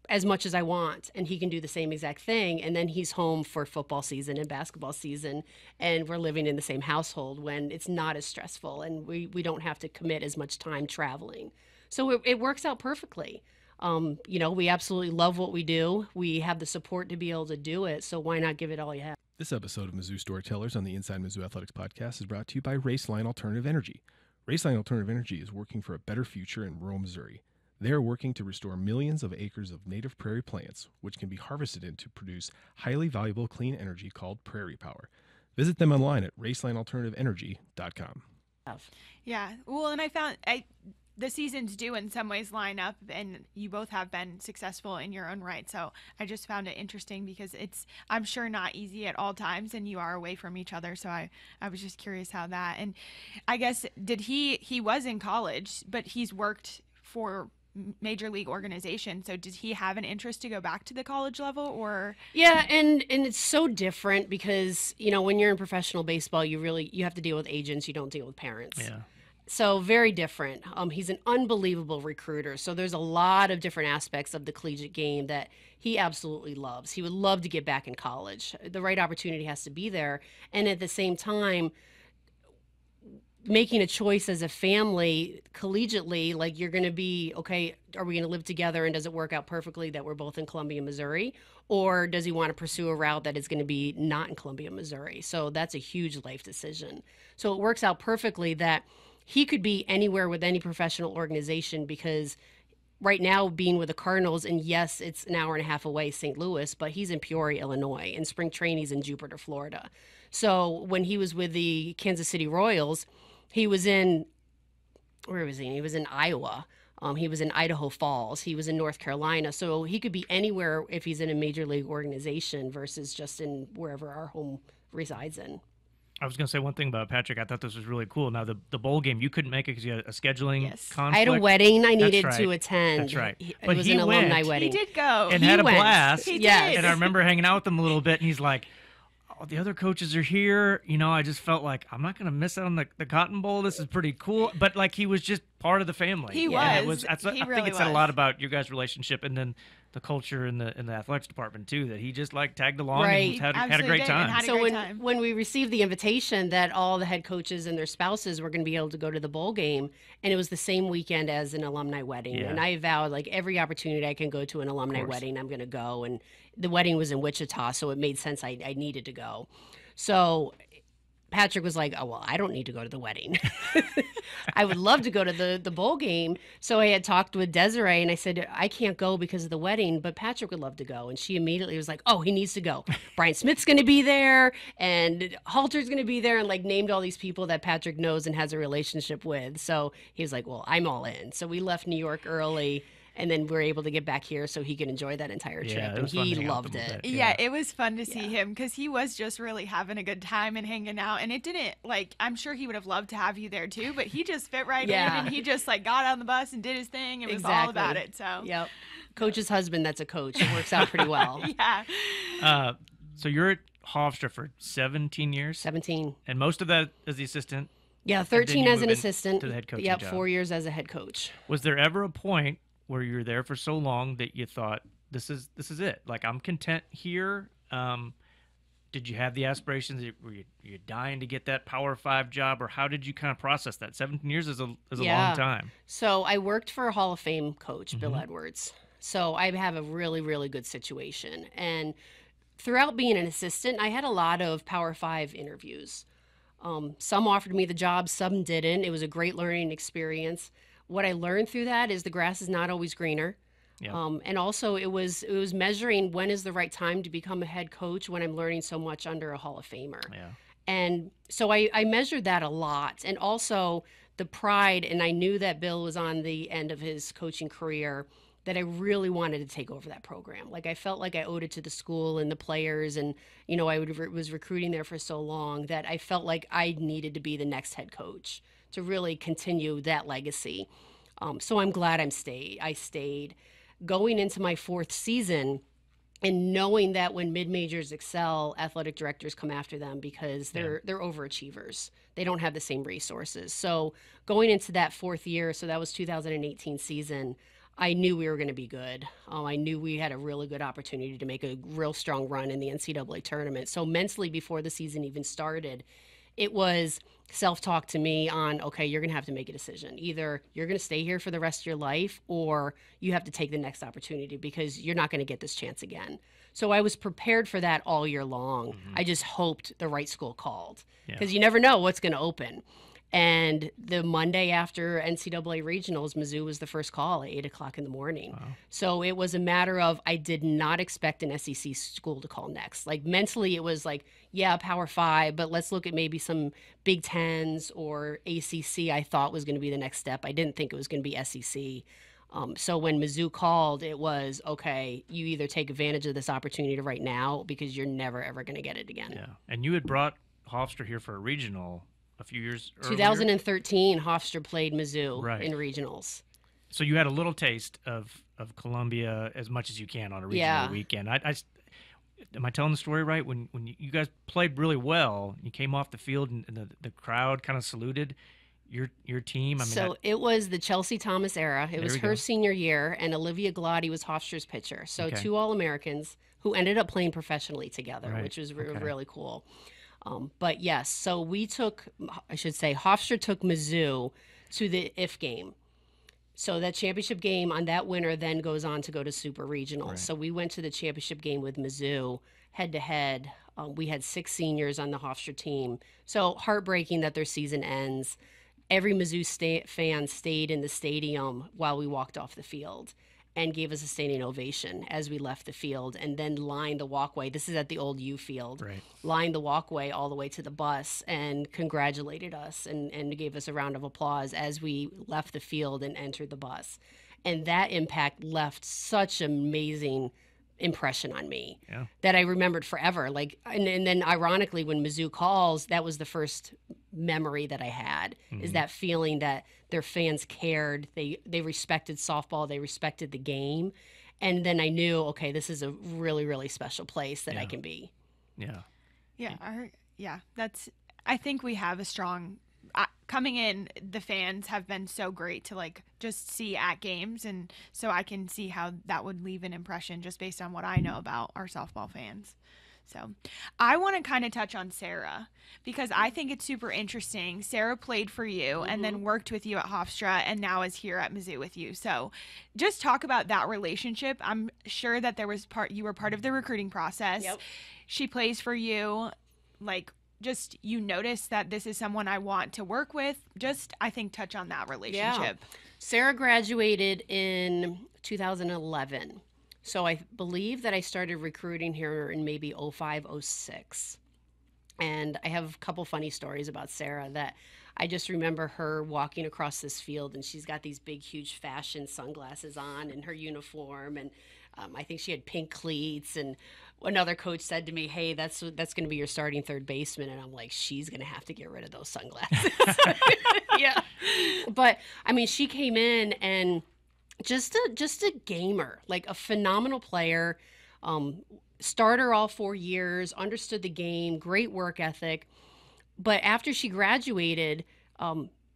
as much as I want, and he can do the same exact thing. And then he's home for football season and basketball season, and we're living in the same household when it's not as stressful, and we don't have to commit as much time traveling. So it works out perfectly. We absolutely love what we do. We have the support to be able to do it, so why not give it all you have?
This episode of Mizzou Storytellers on the Inside Mizzou Athletics podcast is brought to you by Raceline Alternative Energy. Raceline Alternative Energy is working for a better future in rural Missouri. They are working to restore millions of acres of native prairie plants, which can be harvested to produce highly valuable clean energy called prairie power. Visit them online at racelinealternativeenergy.com.
yeah, well, and the seasons do in some ways line up, and you both have been successful in your own right. So I just found it interesting because it's, I'm sure, not easy at all times, and you are away from each other. So I was just curious how that, and I guess, he was in college, but he's worked for major league organization. So did he have an interest to go back to the college level, or?
Yeah, and it's so different because, when you're in professional baseball, you have to deal with agents, you don't deal with parents.
Yeah.
So very different. He's an unbelievable recruiter. So there's a lot of different aspects of the collegiate game that he absolutely loves. He would love to get back in college. The right opportunity has to be there. And at the same time, making a choice as a family collegiately, like, you're going to be, okay, are we going to live together, and does it work out perfectly that we're both in Columbia, Missouri? Or does he want to pursue a route that is going to be not in Columbia, Missouri? So that's a huge life decision. So it works out perfectly that he could be anywhere with any professional organization, because right now, being with the Cardinals, and yes, it's an hour and a half away, St. Louis, but he's in Peoria, Illinois, and spring training's in Jupiter, Florida. So when he was with the Kansas City Royals, he was in, where was he? He was in Iowa. He was in Idaho Falls. He was in North Carolina. So he could be anywhere if he's in a major league organization versus just in wherever our home resides in.
I was going to say one thing about Patrick. I thought this was really cool. Now, the bowl game, you couldn't make it because you had a scheduling conflict.
I had a wedding I needed
That's
to
right.
attend.
That's right.
It
But
was
he
an alumni
went.
wedding.
He did go.
And
He
had a
went.
blast.
He
Yes.
did.
And I remember hanging out with him a little bit, and he's like, oh, the other coaches are here. I just felt like I'm not going to miss out on the Cotton Bowl. This is pretty cool. But, like, he was just part of the family.
He
And
was.
I
He
think
really
it said a
was.
lot about your guys' relationship, and then the culture in the athletics department, too, that he just, like, tagged along
Right.
and had a
Absolutely
great
did,
time.
and had a
So
great time.
when we received the invitation that all the head coaches and their spouses were going to be able to go to the bowl game, and it was the same weekend as an alumni wedding,
Yeah.
and I vowed, like, every opportunity I can go to an alumni
course.
wedding, I'm going to go. And the wedding was in Wichita, so it made sense. I needed to go. So Patrick was like, oh, well, I don't need to go to the wedding. I would love to go to the bowl game. So I had talked with Desiree, and I said, I can't go because of the wedding, but Patrick would love to go. And she immediately was like, oh, he needs to go. Brian Smith's going to be there, and Halter's going to be there, and, like, named all these people that Patrick knows and has a relationship with. So he was like, well, I'm all in. So we left New York early, and then we were able to get back here so he could enjoy that entire trip.
Yeah, it
And
was fun
he
to hang out with
loved
him a
it.
bit.
Yeah, it was fun to see him because he was just really having a good time and hanging out. And it didn't, like, I'm sure he would have loved to have you there too, but he just fit right
Yeah.
in, and he just, like, got on the bus and did his thing. It was all
Exactly.
about it. So,
Yep. Coach's husband, that's a coach. It works out pretty well.
yeah.
So you're at Hofstra for 17 years,
17.
and most of that as the assistant.
Yeah,
then
13
you
as an
move in
assistant.
to the head coaching
Yep,
job.
4 years as a head coach.
Was there ever a point where you were there for so long that you thought, this is it? Like, I'm content here. Did you have the aspirations? Were you dying to get that Power 5 job, or how did you kind of process that? 17 years is a
Yeah.
long time.
So I worked for a Hall of Fame coach,
Mm-hmm.
Bill Edwards. So I have a really, really good situation. And throughout being an assistant, I had a lot of Power 5 interviews. Some offered me the job, some didn't. It was a great learning experience. What I learned through that is the grass is not always greener.
Yeah.
And also it was measuring when is the right time to become a head coach when I'm learning so much under a Hall of Famer.
Yeah.
And so I measured that a lot. And also the pride, and I knew that Bill was on the end of his coaching career, that I really wanted to take over that program. Like, I felt like I owed it to the school and the players, and, I was recruiting there for so long that I felt like I needed to be the next head coach to really continue that legacy. So I'm glad I stayed. Going into my fourth season, and knowing that when mid-majors excel, athletic directors come after them because they're overachievers. They don't have the same resources. So going into that fourth year, so that was 2018 season, I knew we were going to be good. I knew we had a really good opportunity to make a real strong run in the NCAA tournament. So mentally, before the season even started, it was self-talk to me on, okay, you're going to have to make a decision. Either you're going to stay here for the rest of your life, or you have to take the next opportunity because you're not going to get this chance again. So I was prepared for that all year long. I just hoped the right school called, because you never know what's going to open. And the Monday after NCAA regionals, Mizzou was the first call at 8 o'clock in the morning.
Wow.
So it was a matter of, I did not expect an SEC school to call next. Like mentally, it was like, yeah, Power 5, but let's look at maybe some Big Tens or ACC. I thought was going to be the next step. I didn't think it was going to be SEC. So when Mizzou called, it was, okay, you either take advantage of this opportunity right now because you're never, ever going to get it again.
Yeah. And you had brought Hofstra here for a regional a few years earlier.
2013, Hofstra played Mizzou
Right.
in regionals.
So you had a little taste of Columbia as much as you can on a regional
Yeah.
weekend. Am I telling the story right? When you guys played really well, you came off the field and the crowd kind of saluted your team. I mean,
It was the Chelsea Thomas era. It was
we
her
go.
senior year, and Olivia Glotty was Hofstra's pitcher. So
Okay.
2 All-Americans who ended up playing professionally together,
Right.
which was
Okay.
really cool. But yes, so Hofstra took Mizzou to the IF game. So that championship game on that winner then goes on to go to Super Regional.
Right.
So we went to the championship game with Mizzou head to head. We had 6 seniors on the Hofstra team. So heartbreaking that their season ends. Every Mizzou fan stayed in the stadium while we walked off the field and gave us a standing ovation as we left the field, and then lined the walkway. This is at the old U field.
Right.
Lined the walkway all the way to the bus and congratulated us and gave us a round of applause as we left the field and entered the bus. And that impact left such amazing impression on me
Yeah.
that I remembered forever. Like, and then ironically, when Mizzou calls, that was the first memory that I had, is that feeling that their fans cared, they respected softball, they respected the game, and then I knew, okay, this is a really, really special place that I
Yeah.
can be.
Yeah.
Yeah, I think we have a strong coming in. The fans have been so great to like just see at games, and so I can see how that would leave an impression just based on what I know about our softball fans. So I want to kind of touch on Sarah because I think it's super interesting. Sarah played for you and then worked with you at Hofstra and now is here at Mizzou with you. So just talk about that relationship. I'm sure that you were part of the recruiting process.
Yep.
She plays for you. Like, just you notice that this is someone I want to work with. Just, I think, touch on that relationship.
Sarah graduated in 2011. So I believe that I started recruiting here in maybe 05, 06. And I have a couple funny stories about Sarah that I just remember her walking across this field, and she's got these big, huge fashion sunglasses on and her uniform. And I think she had pink cleats. And another coach said to me, hey, that's going to be your starting third baseman. And I'm like, she's going to have to get rid of those sunglasses. Yeah. But I mean, she came in and just a gamer, like a phenomenal player, starter all 4 years, understood the game, great work ethic. But after she graduated,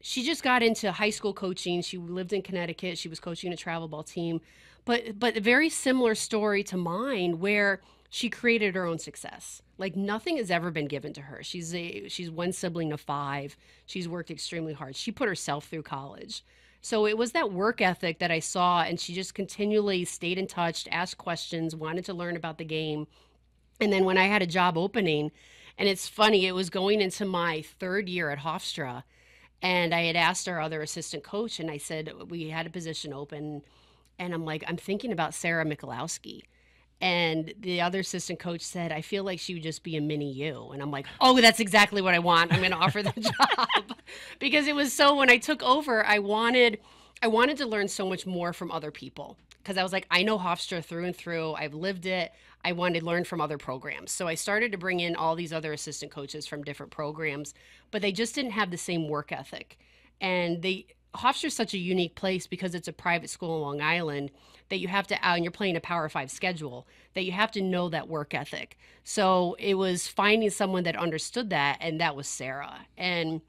she just got into high school coaching. She lived in Connecticut. She was coaching a travel ball team, but a very similar story to mine, where she created her own success. Like, nothing has ever been given to her. She's one sibling of 5. She's worked extremely hard. She put herself through college. So it was that work ethic that I saw, and she just continually stayed in touch, asked questions, wanted to learn about the game. And then when I had a job opening, and it's funny, it was going into my 3rd year at Hofstra, and I had asked our other assistant coach, and I said, we had a position open, and I'm like, I'm thinking about Sarah Michalowski. And the other assistant coach said, I feel like she would just be a mini you. And I'm like, oh, that's exactly what I want. I'm going to offer the job. Because it was so, when I took over, I wanted to learn so much more from other people. Because I was like, I know Hofstra through and through. I've lived it. I wanted to learn from other programs. So I started to bring in all these other assistant coaches from different programs, but they just didn't have the same work ethic. And Hofstra is such a unique place because it's a private school in Long Island that you have to, and you're playing a Power 5 schedule, that you have to know that work ethic. So it was finding someone that understood that, and that was Sarah. And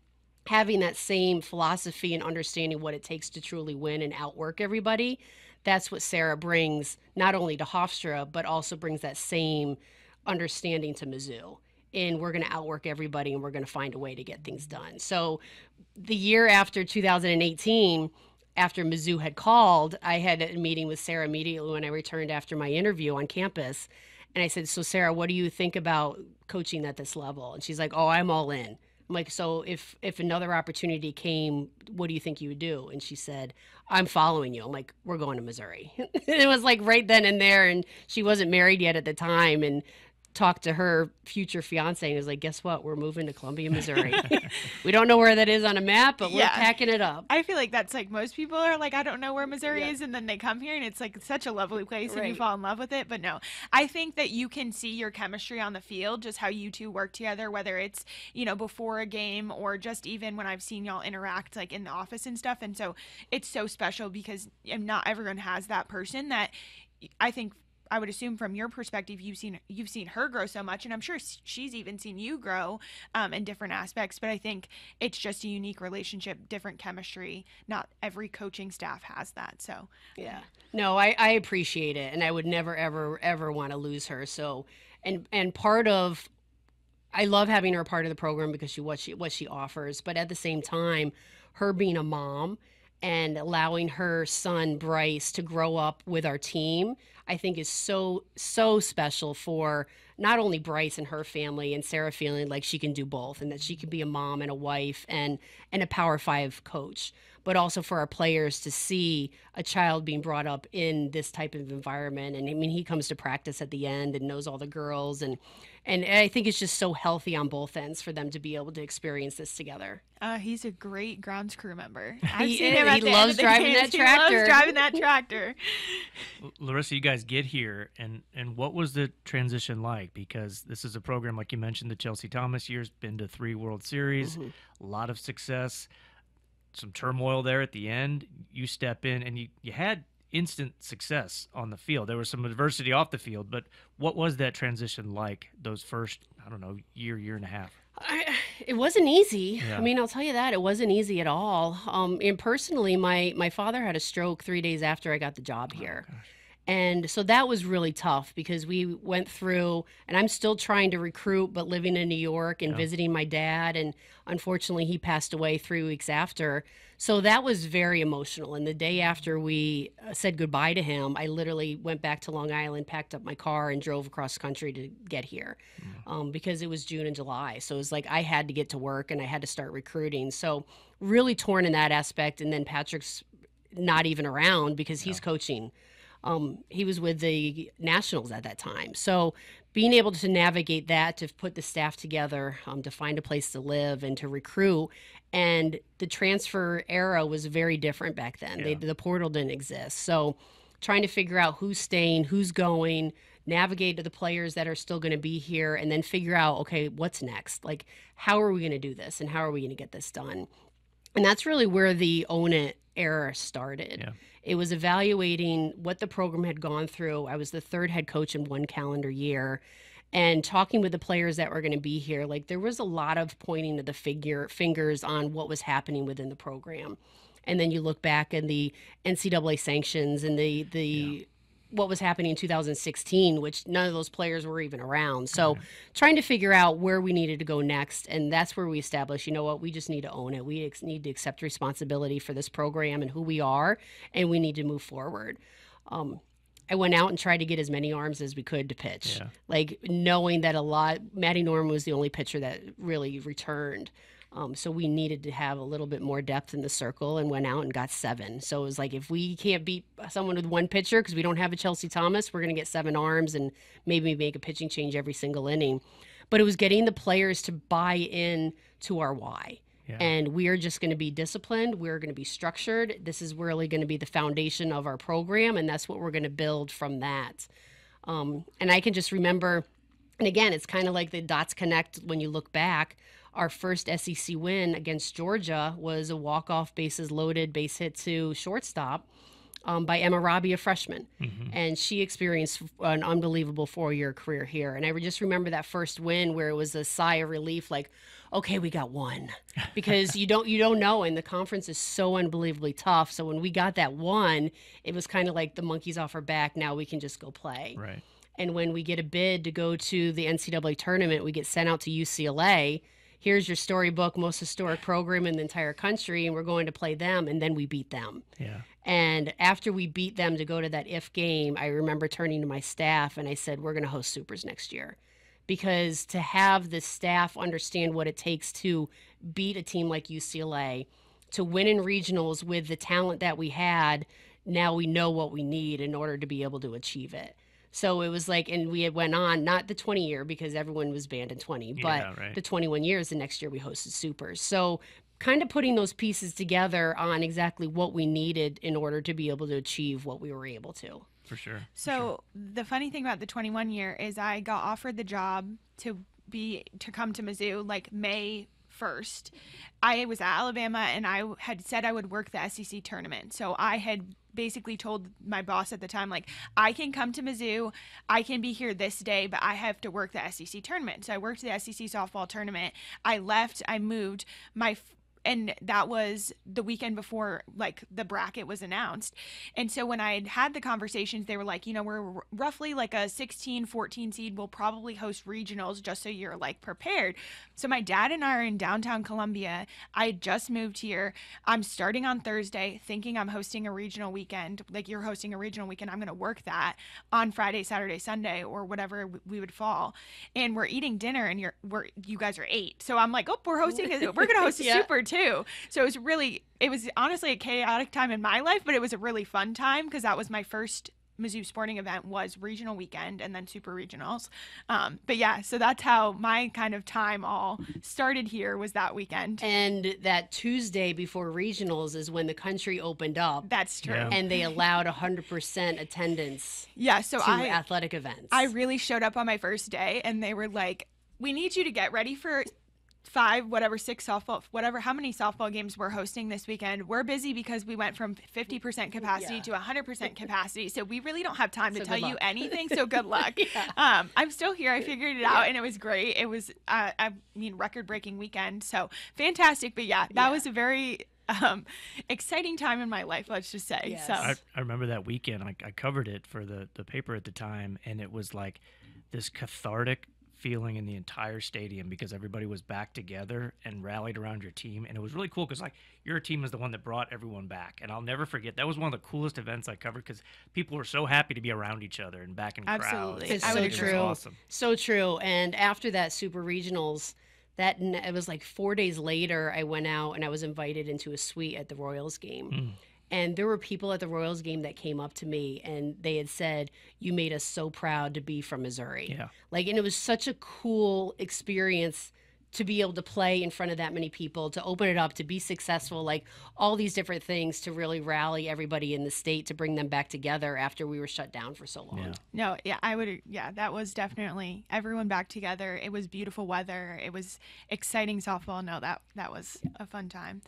having that same philosophy and understanding what it takes to truly win and outwork everybody, that's what Sarah brings, not only to Hofstra, but also brings that same understanding to Mizzou. And we're going to outwork everybody, and we're going to find a way to get things done. So the year after 2018, after Mizzou had called, I had a meeting with Sarah immediately when I returned after my interview on campus. And I said, so Sarah, what do you think about coaching at this level? And she's like, oh, I'm all in. I'm like, so if another opportunity came, what do you think you would do? And she said, I'm following you. I'm like, we're going to Missouri. It was like right then and there, and she wasn't married yet at the time, and talked to her future fiance and was like, guess what? We're moving to Columbia, Missouri. We don't know where that is on a map, but we're packing it up.
I feel like that's like most people are like, I don't know where Missouri is, and then they come here and it's like such a lovely place and you fall in love with it. But no, I think that you can see your chemistry on the field, just how you two work together, whether it's, you know, before a game or just even when I've seen y'all interact like in the office and stuff. And so it's so special because not everyone has that person that I think, I would assume from your perspective, you've seen her grow so much, and I'm sure she's even seen you grow in different aspects. But I think it's just a unique relationship, different chemistry. Not every coaching staff has that. So
yeah, no, I appreciate it, and I would never ever want to lose her. So, and part of, I love having her a part of the program because what she offers, but at the same time, her being a mom and allowing her son Bryce to grow up with our team, I think is so special for not only Bryce and her family and Sarah feeling like she can do both and that she can be a mom and a wife and a Power 5 coach, but also for our players to see a child being brought up in this type of environment. And I mean, he comes to practice at the end and knows all the girls, and I think it's just so healthy on both ends for them to be able to experience this together.
He's a great grounds crew member.
He loves driving that tractor.
He loves driving that tractor.
Larissa, you guys get here, and what was the transition like? Because this is a program, like you mentioned, the Chelsea Thomas years, been to 3 World Series, a lot of success, some turmoil there at the end. You step in, and you had instant success on the field. There was some adversity off the field, but what was that transition like those first, I don't know, year and a half?
It wasn't easy.
Yeah.
I mean, I'll tell you that. It wasn't easy at all. And personally, my father had a stroke 3 days after I got the job here.
Gosh.
And so that was really tough because we went through, and I'm still trying to recruit, but living in New York and visiting my dad. And unfortunately, he passed away 3 weeks after. So that was very emotional. And the day after we said goodbye to him, I literally went back to Long Island, packed up my car, and drove across country to get here because it was June and July. So it was like I had to get to work and I had to start recruiting. So really torn in that aspect. And then Patrick's not even around because he's coaching. He was with the Nationals at that time. So being able to navigate that, to put the staff together, to find a place to live and to recruit. And the transfer era was very different back then.
Yeah.
The portal didn't exist. So trying to figure out who's staying, who's going, navigate to the players that are still going to be here, and then figure out, okay, what's next? Like, how are we going to do this and how are we going to get this done? And that's really where the Own It era started.
Yeah.
It was evaluating what the program had gone through. I was the 3rd head coach in 1 calendar year, and talking with the players that were going to be here. Like, there was a lot of pointing to the fingers on what was happening within the program. And then you look back in the NCAA sanctions and the what was happening in 2016, which none of those players were even around. So trying to figure out where we needed to go next. And that's where we established, you know what, we just need to own it. We need to accept responsibility for this program and who we are, and we need to move forward. I went out and tried to get as many arms as we could to pitch, like knowing that Matty Norman was the only pitcher that really returned. So we needed to have a little bit more depth in the circle, and went out and got 7. So it was like, if we can't beat someone with 1 pitcher because we don't have a Chelsea Thomas, we're going to get 7 arms and maybe make a pitching change every single inning. But it was getting the players to buy in to our why. Yeah. And we are just going to be disciplined. We're going to be structured. This is really going to be the foundation of our program, and that's what we're going to build from that. And I can just remember, and again, it's kind of like the dots connect when you look back. Our first SEC win against Georgia was a walk-off bases loaded base hit to shortstop by Emma Robbie, a freshman. And she experienced an unbelievable 4-year career here. And I just remember that first win where it was a sigh of relief, like, okay, we got 1. Because you don't know, and the conference is so unbelievably tough. So when we got that 1, it was kind of like the monkey's off our back, now we can just go play.
Right.
And when we get a bid to go to the NCAA tournament, we get sent out to UCLA. Here's your storybook, most historic program in the entire country, and we're going to play them, and then we beat them.
Yeah.
And after we beat them to go to that game, I remember turning to my staff and I said, we're going to host Supers next year. because to have the staff understand what it takes to beat a team like UCLA, to win in regionals with the talent that we had, now we know what we need in order to be able to achieve it. So it was like, and we had went on, not the 20 year because everyone was banned in 20, but the 21 years, the next year we hosted Supers. So kind of putting those pieces together on exactly what we needed in order to be able to achieve what we were able to.
For sure.
So the funny thing about the 21 year is I got offered the job to come to Mizzou like May 1st. I was at Alabama and I had said I would work the SEC tournament. So I had basically told my boss at the time, like, I can come to Mizzou, I can be here this day, but I have to work the SEC tournament. So I worked the SEC softball tournament. I left, I moved and that was the weekend before like the bracket was announced. And so when I had the conversations, they were like, we're roughly like a 16, 14 seed. We'll probably host regionals just so you're like prepared. So my dad and I are in downtown Columbia. I had just moved here. I'm starting on Thursday thinking I'm hosting a regional weekend. Like you're hosting a regional weekend. I'm going to work that on Friday, Saturday, Sunday, or whatever we would fall. And we're eating dinner and you guys are 8. So I'm like, oh, we're going to host a super too. So it was honestly a chaotic time in my life, but it was a really fun time because that was my first Mizzou sporting event was regional weekend and then super regionals. But yeah, so that's how my kind of time all started here was that weekend.
And that Tuesday before regionals is when the country opened up.
That's true.
Yeah.
And they allowed 100% attendance
to
athletic events.
I really showed up on my first day and they were like, we need you to get ready for 5, whatever, 6 softball, whatever, how many softball games we're hosting this weekend. We're busy because we went from 50% capacity to 100% capacity. So we really don't have time to tell you anything. So good luck. I'm still here. I figured it out and it was great. It was, record-breaking weekend. So fantastic. But that was a very exciting time in my life, let's just say.
Yes.
So
I remember that weekend. I covered it for the paper at the time, and it was like this cathartic feeling in the entire stadium because everybody was back together and rallied around your team. And it was really cool because like your team is the one that brought everyone back. And I'll never forget, that was one of the coolest events I covered because people were so happy to be around each other and back in
Absolutely.
crowds.
It's so true.
Awesome.
So true. And after that super regionals, it was like 4 days later, I went out and I was invited into a suite at the Royals game. And there were people at the Royals game that came up to me and they had said, you made us so proud to be from Missouri.
Yeah.
And it was such a cool experience to be able to play in front of that many people, to open it up, to be successful, like all these different things to really rally everybody in the state to bring them back together after we were shut down for so long.
That was definitely everyone back together. It was beautiful weather. It was exciting softball. No, that was a fun time.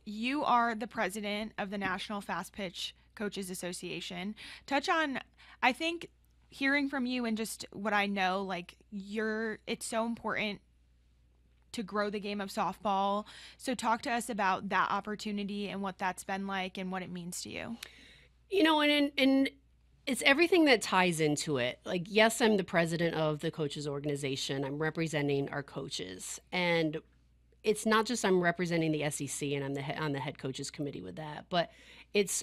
You are the president of the National Fast Pitch Coaches Association. Touch on, I think, hearing from you and just what I know, like it's so important to grow the game of softball. So talk to us about that opportunity and what that's been like and what it means to you.
And it's everything that ties into it. Like, yes, I'm the president of the coaches organization. I'm representing our coaches. And it's not just I'm representing the SEC and I'm on the head coaches committee with that, but it's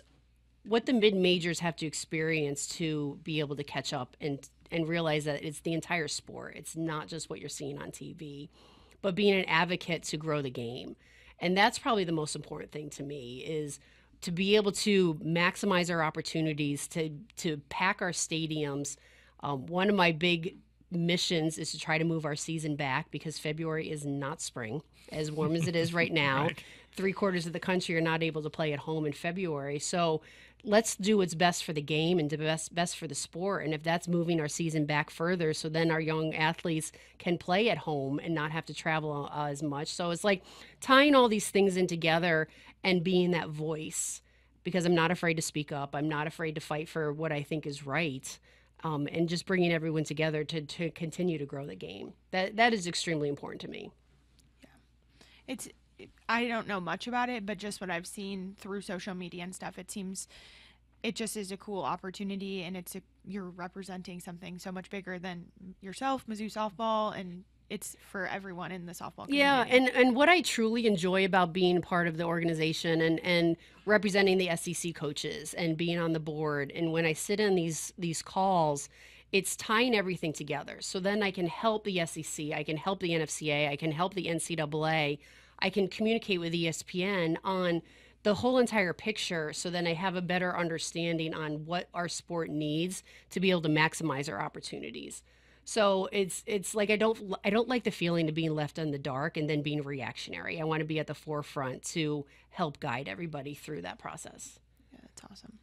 what the mid-majors have to experience to be able to catch up and realize that it's the entire sport. It's not just what you're seeing on TV, but being an advocate to grow the game. And that's probably the most important thing to me is to be able to maximize our opportunities, to pack our stadiums. One of my big missions is to try to move our season back because February is not spring, as warm as it is right now.
Right.
3/4 of the country are not able to play at home in February. So let's do what's best for the game and best for the sport. And if that's moving our season back further, so then our young athletes can play at home and not have to travel as much. So it's like tying all these things in together and being that voice, because I'm not afraid to speak up. I'm not afraid to fight for what I think is right. And just bringing everyone together to continue to grow the game. That is extremely important to me.
I don't know much about it, but just what I've seen through social media and stuff, it just is a cool opportunity, and you're representing something so much bigger than yourself, Mizzou softball, and it's for everyone in the softball community.
Yeah, and what I truly enjoy about being part of the organization and representing the SEC coaches and being on the board, and when I sit in these calls it's tying everything together. So then I can help the SEC, I can help the NFCA, I can help the NCAA, I can communicate with ESPN on the whole entire picture, so then I have a better understanding on what our sport needs to be able to maximize our opportunities. So it's like I don't like the feeling of being left in the dark and then being reactionary. I want to be at the forefront to help guide everybody through that process.
Yeah, that's awesome.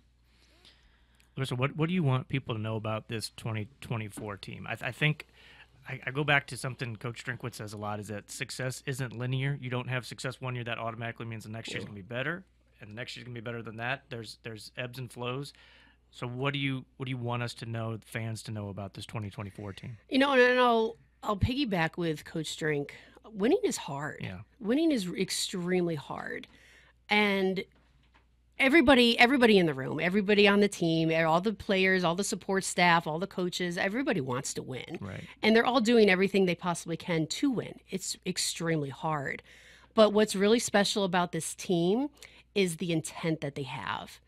Larissa, what do you want people to know about this 2024 team? I think I go back to something Coach Drinkwitz says a lot, is that success isn't linear. You don't have success one year, that automatically means the next year's going to be better, and the next year's going to be better than that. There's ebbs and flows. So what do you want us to know, fans to know about this 2024 team?
You know, and I'll piggyback with Coach Drink. Winning is hard.
Yeah.
Winning is extremely hard. And everybody in the room, everybody on the team, all the players, all the support staff, all the coaches, everybody wants to win.
Right.
And they're all doing everything they possibly can to win. It's extremely hard. But what's really special about this team is the intent that they have.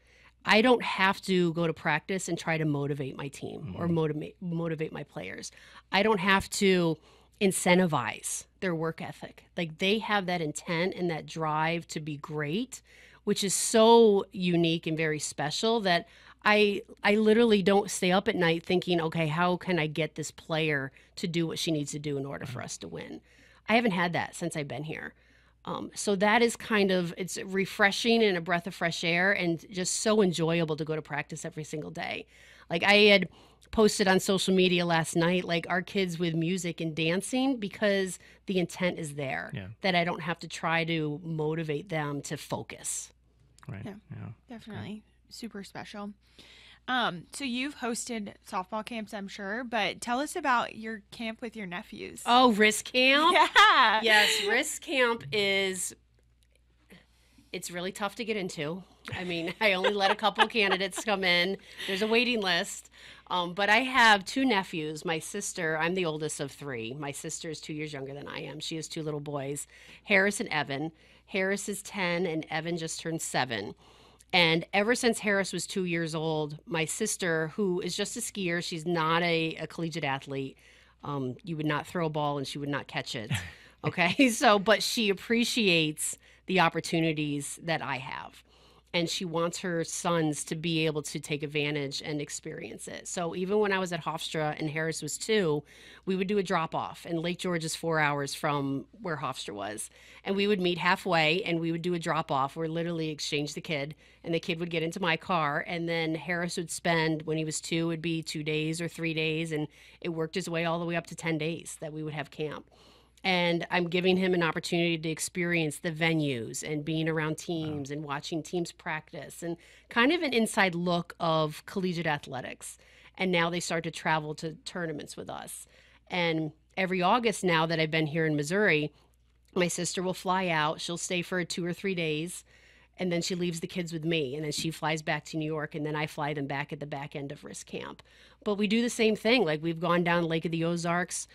I don't have to go to practice and try to motivate my team or motivate my players. I don't have to incentivize their work ethic. Like, they have that intent and that drive to be great, which is so unique and very special that I literally don't stay up at night thinking, okay, how can I get this player to do what she needs to do in order for us to win? I haven't had that since I've been here. So that is it's refreshing and a breath of fresh air, and just so enjoyable to go to practice every single day. Like, I had posted on social media last night, like, our kids with music and dancing, because the intent is there, that I don't have to try to motivate them to focus.
Right.
Yeah. Definitely. Super special. So you've hosted softball camps, I'm sure, but tell us about your camp with your nephews.
Oh, Risk Camp?
Yeah.
Yes, Risk Camp it's really tough to get into. I mean, I only let a couple candidates come in. There's a waiting list. But I have two nephews. My sister, I'm the oldest of three. My sister is 2 years younger than I am. She has two little boys, Harris and Evan. Harris is 10 and Evan just turned 7. And ever since Harris was 2 years old, my sister, who is just a skier, she's not a collegiate athlete. You would not throw a ball and she would not catch it. Okay. But she appreciates the opportunities that I have. And she wants her sons to be able to take advantage and experience it. So even when I was at Hofstra and Harris was 2, we would do a drop-off. And Lake George is 4 hours from where Hofstra was. And we would meet halfway and we would do a drop-off where literally exchange the kid. And the kid would get into my car. And then Harris would spend, when he was 2, it would be 2 days or 3 days. And it worked his way all the way up to 10 days that we would have camp. And I'm giving him an opportunity to experience the venues and being around teams and watching teams practice, and kind of an inside look of collegiate athletics. And now they start to travel to tournaments with us. And every August now that I've been here in Missouri, my sister will fly out. She'll stay for 2 or 3 days. And then she leaves the kids with me, and then she flies back to New York, and then I fly them back at the back end of Risk Camp. But we do the same thing. Like, we've gone down Lake of the Ozarks.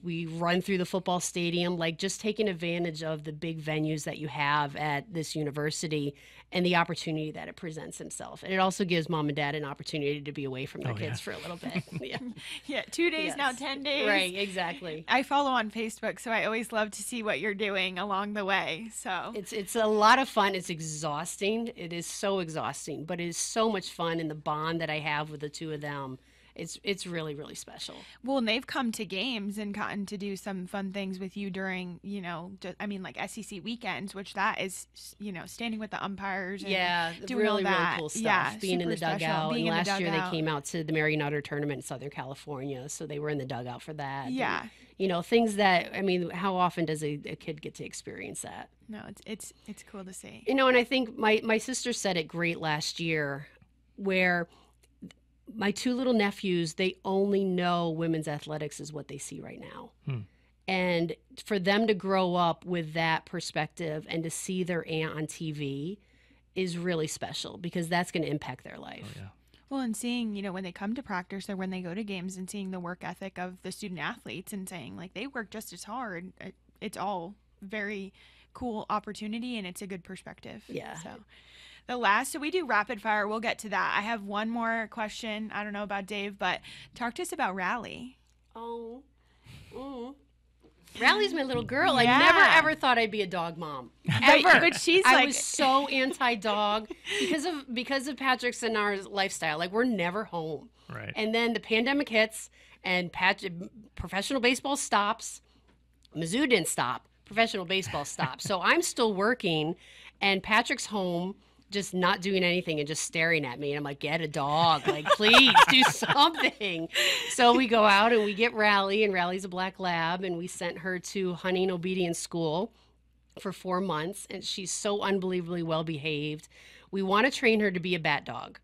We run through the football stadium, like, just taking advantage of the big venues that you have at this university and the opportunity that it presents itself. And it also gives mom and dad an opportunity to be away from their kids for a little bit. Yeah.
Yeah, 2 days now, 10 days.
Right, exactly.
I follow on Facebook, so I always love to see what you're doing along the way. So
it's a lot of fun. It's exhausting. It is so exhausting, but it is so much fun, and the bond that I have with the two of them, it's really, really special.
Well, and they've come to games and gotten to do some fun things with you during, like SEC weekends, which that is, standing with the umpires and doing
really,
all that.
Really cool stuff.
Yeah,
being in the dugout. And last year
dugout.
They came out to the Marion Otter tournament in Southern California, so they were in the dugout for that.
Yeah.
And, things that, how often does a kid get to experience that?
No, it's cool to see.
And I think my sister said it great last year, where my two little nephews, they only know women's athletics is what they see right now. And for them to grow up with that perspective and to see their aunt on TV is really special, because that's going to impact their life.
Oh, yeah.
Well, and seeing, when they come to practice or when they go to games, and seeing the work ethic of the student athletes and saying, like, they work just as hard. It's all very cool opportunity, and it's a good perspective.
Yeah.
The last, so we do rapid fire. We'll get to that. I have one more question. I don't know about Dave, but talk to us about Rally.
Oh. Rally's my little girl.
Yeah.
I never ever thought I'd be a dog mom.
But-
Ever.
but she's
I
like-
was so anti-dog because of Patrick's and our lifestyle. Like, we're never home.
Right.
And then the pandemic hits, and professional baseball stops. Mizzou didn't stop. Professional baseball stopped. So I'm still working, and Patrick's home, just not doing anything and just staring at me. And I'm like, get a dog. Like, please do something. So we go out and we get Rally, and Rally's a black lab, and we sent her to hunting obedience school for 4 months, and she's so unbelievably well behaved. We want to train her to be a bat dog.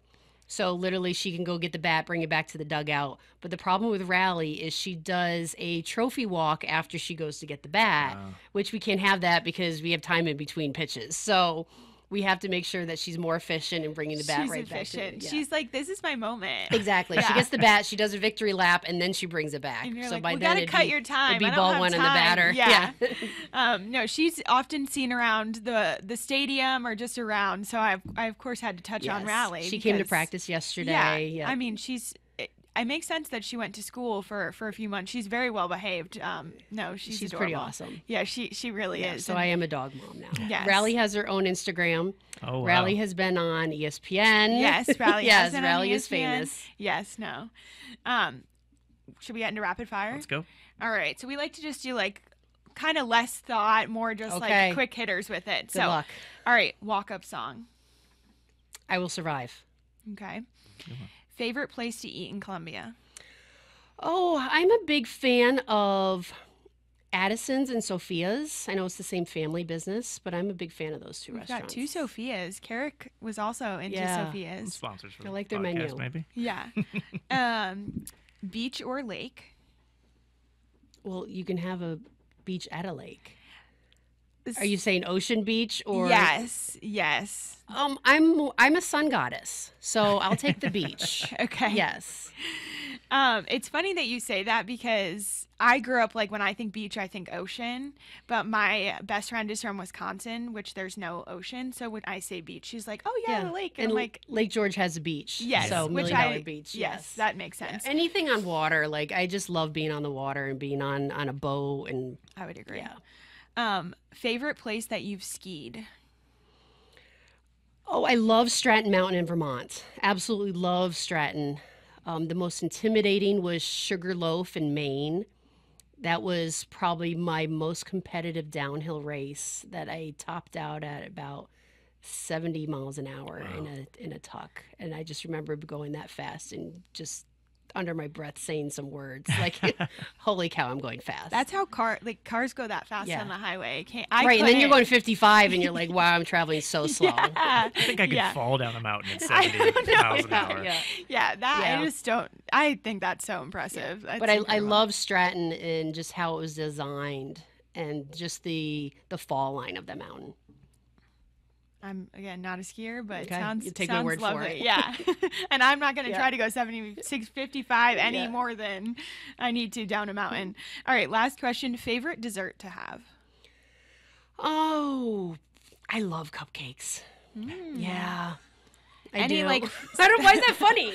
So literally she can go get the bat, bring it back to the dugout. But the problem with Rally is she does a trophy walk after she goes to get the bat, which we can't have that because we have time in between pitches. So we have to make sure that she's more efficient in bringing the bat
She's
right
efficient.
back to
She's like, this is my moment.
Exactly.
Yeah.
She gets the bat, she does a victory lap, and then she brings it back.
And you're
So
like,
by
we
then
gotta
it'd
cut
be-
your time.
It'd be
I don't
ball
have
one and the
time.
batter.
Yeah. No, she's often seen around the stadium or just around. So I of course had to touch on
Yes.
Rally.
She came to
because-
practice yesterday.
Yeah. I mean, it makes sense that she went to school for a few months. She's very well behaved. No, she's
pretty
adorable.
awesome.
Yeah, she really is.
So
And
I am a dog mom now.
Yes.
Rally has her own Instagram.
Oh, wow.
Rally has been on ESPN.
Yes, Rally.
yes,
has been on
Rally is
ESPN.
famous.
Yes, no. Should we get into rapid fire?
Let's go.
All right. So we like to just do like kind of less thought, more just
Okay.
like quick hitters with it.
Good
so,
luck.
all right, walk up song.
I will survive.
Okay. Favorite place to eat in Columbia?
Oh, I'm a big fan of Addison's and Sophia's. I know it's the same family business, but I'm a big fan of those two
We've
restaurants.
got two Sophia's. Carrick was also into
Yeah.
Sophia's.
Sponsors for
I
the
like their
podcast,
menu.
maybe.
Yeah. Beach or lake?
Well, you can have a beach at a lake. Are you saying ocean beach or?
Yes. Yes.
I'm a sun goddess, so I'll take the beach.
Okay.
Yes.
It's funny that you say that because I grew up like when I think beach, I think ocean. But my best friend is from Wisconsin, which there's no ocean. So when I say beach, she's like, "Oh yeah, the lake." And
And
I'm like,
Lake George has a beach.
"Yes,"
So
which
$1 Million Beach.
Yes, that makes sense.
Anything on water, like I just love being on the water and being on a boat and
I would agree.
yeah.
Favorite place that you've skied?
Oh, I love Stratton Mountain in Vermont. Absolutely love Stratton. The most intimidating was Sugarloaf in Maine. That was probably my most competitive downhill race that I topped out at about 70 miles an hour in a tuck. And I just remember going that fast and just under my breath saying some words like, holy cow, I'm going fast.
That's how cars go that fast
Yeah.
on the highway.
right. And then you're going 55 and you're like, wow, I'm traveling so slow.
Yeah.
I think I could
Yeah.
fall down a mountain at
I
70
don't know,
miles an hour.
Yeah.
Yeah, that
Yeah.
I just don't. I think that's so impressive. That's
But I
incredible.
love Stratton and just how it was designed and just the fall line of the mountain.
I'm again not a skier, but
Okay,
it sounds
you take my
sounds
word for
lovely.
it.
Yeah, and I'm not going to
Yeah.
try to go 76, 55 any
Yeah.
more than I need to down a mountain. All right, last question: favorite dessert to have?
Oh, I love cupcakes. Yeah. I
Any,
do.
like-
I don't. Why is that funny?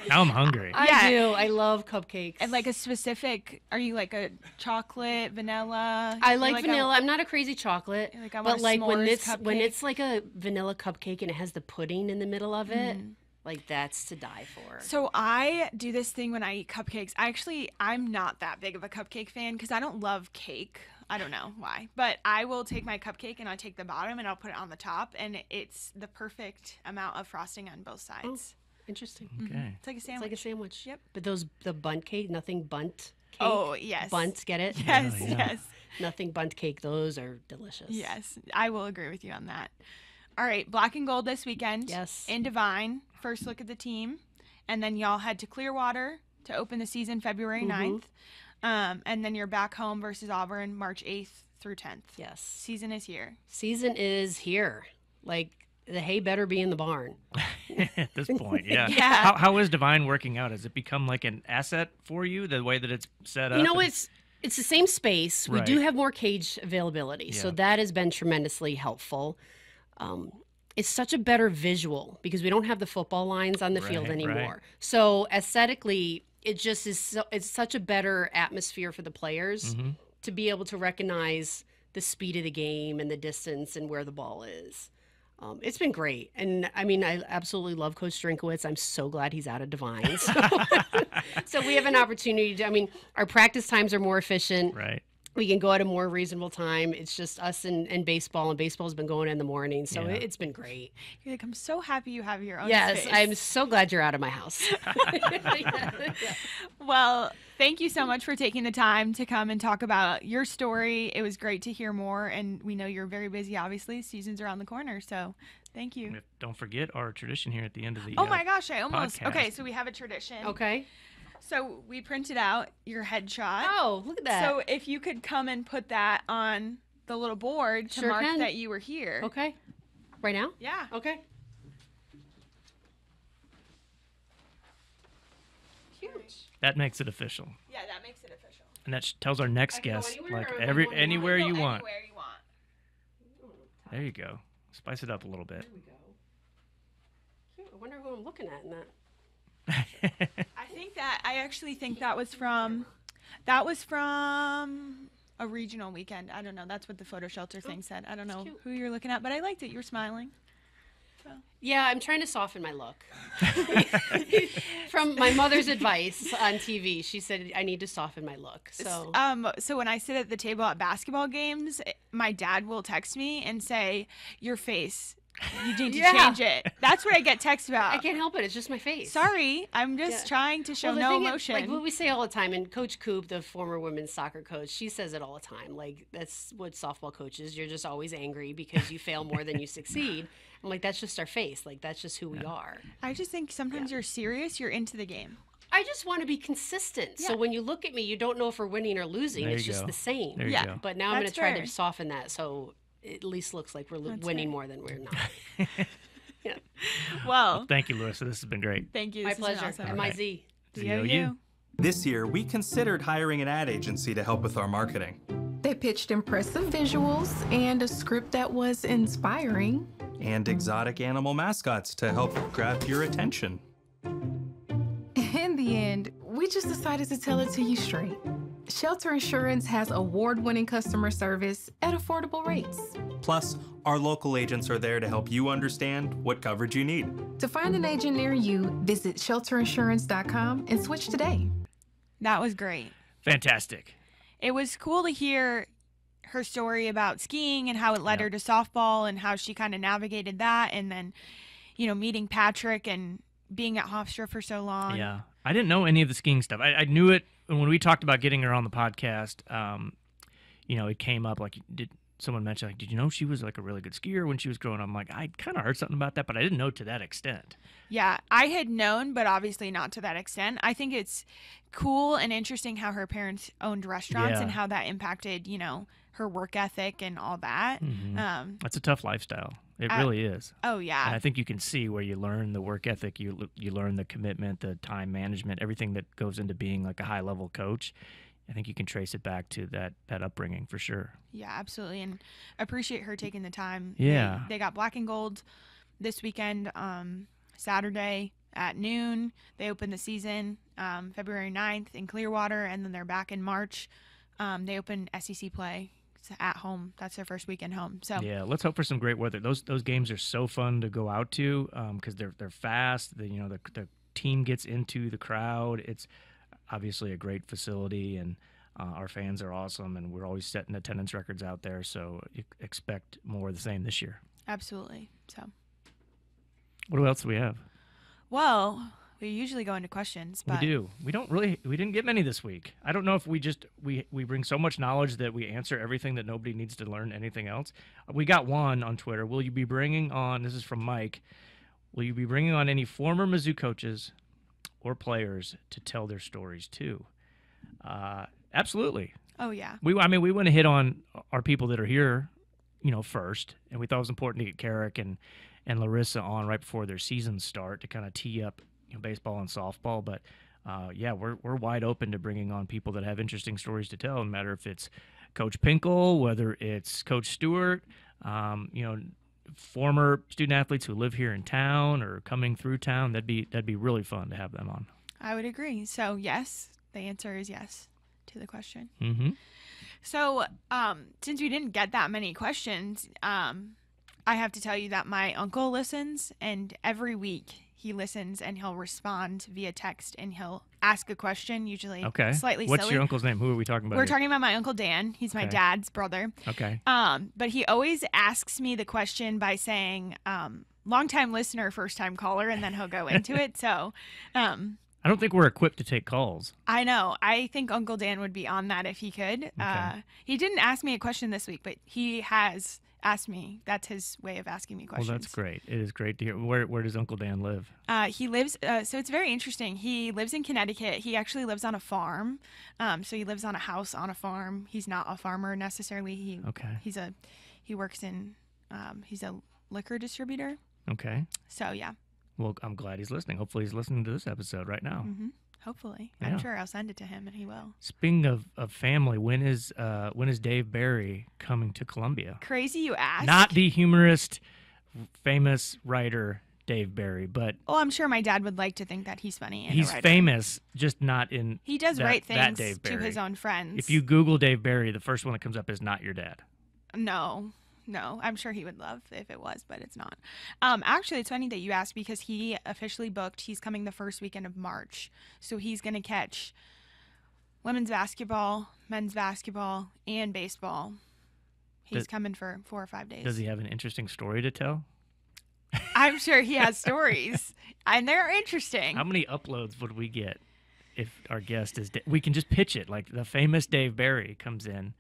Now I'm hungry.
Yeah.
I do. I love cupcakes.
And like a specific? Are you like a chocolate, vanilla?
I
You're
like
a-
vanilla. I'm not a crazy chocolate,
Like, I want
but
a
like when
s'mores
it's
cupcake.
like a vanilla cupcake and it has the pudding in the middle of it, like that's to die for.
So I do this thing when I eat cupcakes. I'm not that big of a cupcake fan because I don't love cake. I don't know why, but I will take my cupcake and I'll take the bottom and I'll put it on the top, and it's the perfect amount of frosting on both sides.
Interesting.
Okay.
It's like a
It's
sandwich.
like a sandwich.
Yep.
But the bunt cake, nothing bunt cake.
Oh yes.
Bunt, get it?
Yes.
Yeah, yeah.
Yes.
Nothing bunt cake. Those are delicious.
Yes. I will agree with you on that. All right, Black and Gold this weekend.
Yes.
In Divine. First look at the team, and then y'all head to Clearwater to open the season February 9th. And then you're back home versus Auburn March 8th through 10th.
Yes.
Season is here.
Season is here. Like the hay better be in the barn.
At this point, yeah.
Yeah.
How is Divine working out? Has it become like an asset for you, the way that it's set up?
You know,
and-
it's the same space. We do
Right.
have more cage availability, so
Yeah.
that has been tremendously helpful. it's such a better visual because we don't have the football lines on the field
Right,
anymore.
right.
So aesthetically, it just is. It's such a better atmosphere for the players to be able to recognize the speed of the game and the distance and where the ball is. It's been great. And I mean, I absolutely love Coach Drinkowitz. I'm so glad he's out of Divine. So we have an opportunity to, I mean, our practice times are more efficient.
Right.
We can go at a more reasonable time. It's just us and baseball, and baseball's been going in the morning. So
Yeah.
it's been great.
You're like, I'm so happy you have your own
Yes,
space.
I'm so glad you're out of my house.
Well, thank you so much for taking the time to come and talk about your story. It was great to hear more, and we know you're very busy, obviously. Season's around the corner, so thank you.
Don't forget our tradition here at the end of the
Oh my gosh, I almost...
podcast.
Okay, so we have a tradition.
Okay.
So we printed out your headshot.
Oh, look at that.
So if you could come and put that on the little board to
Sure
mark
can.
that you were here.
Okay. Right now?
Yeah.
Okay. Huge.
That makes it official.
Yeah, that makes it official.
And that tells our next
I can go
guest,
anywhere,
like
or am I going
anywhere you want.
Anywhere you want.
There you go. Spice it up a little bit.
There we go. Cute. I wonder who I'm looking at in that.
I actually think that was from a regional weekend. I don't know. That's what the photo shelter thing said. I don't know
cute.
who you're looking at, but I liked it. You were smiling.
Yeah, I'm trying to soften my look. From my mother's advice on TV, she said I need to soften my look. So
So when I sit at the table at basketball games, my dad will text me and say, "Your face, you need to
Yeah.
change it." That's what I get text about.
I can't help it. It's just my face.
Sorry, I'm just
Yeah.
trying to show
Well, the
no
thing is,
emotion.
like what we say all the time, and Coach Coop, the former women's soccer coach, she says it all the time. Like, that's what softball coaches, you're just always angry because you fail more than you succeed. I'm like, that's just our face. Like, that's just who we are.
I just think sometimes you're serious, you're into the game.
I just want to be consistent. So
Yeah.
when you look at me, you don't know if we're winning or losing.
There
It's
you
just
go.
the same.
There you
Yeah.
go.
But now I'm going
That's
to try
fair.
to soften that so it at least looks like we're
That's
winning
fair.
more than we're not. Yeah.
Well,
Thank you, Larissa. This has been great.
thank you.
My
This has been
pleasure.
awesome.
MIZ.
ZOU.
This year, we considered hiring an ad agency to help with our marketing.
They pitched impressive visuals and a script that was inspiring.
And exotic animal mascots to help grab your attention.
In the end, we just decided to tell it to you straight. Shelter Insurance has award-winning customer service at affordable rates.
Plus, our local agents are there to help you understand what coverage you need.
To find an agent near you, visit shelterinsurance.com and switch today.
That was great.
Fantastic.
It was cool to hear her story about skiing and how it led
Yeah.
her to softball and how she kind of navigated that, and then, meeting Patrick and being at Hofstra for so long.
Yeah. I didn't know any of the skiing stuff. I knew it when we talked about getting her on the podcast. It came up like, someone mentioned, like, did you know she was like a really good skier when she was growing up? I'm like, I kind of heard something about that, but I didn't know to that extent.
Yeah, I had known, but obviously not to that extent. I think it's cool and interesting how her parents owned restaurants
Yeah.
and how that impacted, her work ethic and all that.
That's a tough lifestyle. It
I-
really is.
Oh, yeah.
And I think you can see where you learn the work ethic, you learn the commitment, the time management, everything that goes into being like a high level coach. I think you can trace it back to that upbringing for sure.
Yeah, absolutely. And appreciate her taking the time.
Yeah.
They got black and gold this weekend, Saturday at noon. They opened the season February 9th in Clearwater, and then they're back in March. They open SEC play at home. That's their first weekend home. So
Yeah, let's hope for some great weather. Those games are so fun to go out to because they're fast. The team gets into the crowd. It's obviously a great facility, and our fans are awesome, and we're always setting attendance records out there. So you expect more of the same this year.
absolutely. So,
What else do we have?
well, we usually go into questions, but
We do. We didn't get many this week. I don't know if we bring so much knowledge that we answer everything that nobody needs to learn anything else. We got one on Twitter. Will you be bringing on, this is from Mike, will you be bringing on any former Mizzou coaches or players to tell their stories too? Absolutely.
oh yeah.
We want to hit on our people that are here, first, and we thought it was important to get Carrick and Larissa on right before their seasons start to kind of tee up baseball and softball. But we're wide open to bringing on people that have interesting stories to tell, no matter if it's Coach Pinkel, whether it's Coach Stewart, former student athletes who live here in town or coming through town. That'd be really fun to have them on.
I would agree. So yes, the answer is yes to the question.
Mm-hmm.
So since we didn't get that many questions, I have to tell you that my uncle listens, and every week he listens and he'll respond via text and he'll ask a question, usually slightly
What's
silly.
your uncle's name? Who are we talking about?
We're talking about my Uncle Dan. He's my dad's brother.
Okay.
But he always asks me the question by saying, long-time listener, first-time caller, and then he'll go into it. So
I don't think we're equipped to take calls.
I know. I think Uncle Dan would be on that if he could.
Okay.
He didn't ask me a question this week, but he has asked me. That's his way of asking me questions.
Well, that's great. It is great to hear. Where does Uncle Dan live?
He lives, so it's very interesting. He lives in Connecticut. He actually lives on a farm. So he lives on a house on a farm. He's not a farmer necessarily. He works in, he's a liquor distributor.
Okay.
So yeah.
Well, I'm glad he's listening. Hopefully he's listening to this episode right now.
Mm-hmm. Hopefully.
Yeah.
I'm sure I'll send it to him and he will.
Speaking of family, when is Dave Barry coming to Columbia?
Crazy you ask.
Not the humorist, famous writer Dave Barry, but
well, I'm sure my dad would like to think that he's funny. And
he's famous, just not in.
He does
that,
write
that
things
Dave
to
Barry.
his own friends.
If you Google Dave Barry, the first one that comes up is not your dad.
No, I'm sure he would love if it was, but it's not. Actually, it's funny that you asked because he officially booked. He's coming the first weekend of March, so he's going to catch women's basketball, men's basketball, and baseball. He's coming for 4 or 5 days.
Does he have an interesting story to tell?
I'm sure he has stories, and they're interesting.
How many uploads would we get if our guest is? We can just pitch it like the famous Dave Barry comes in,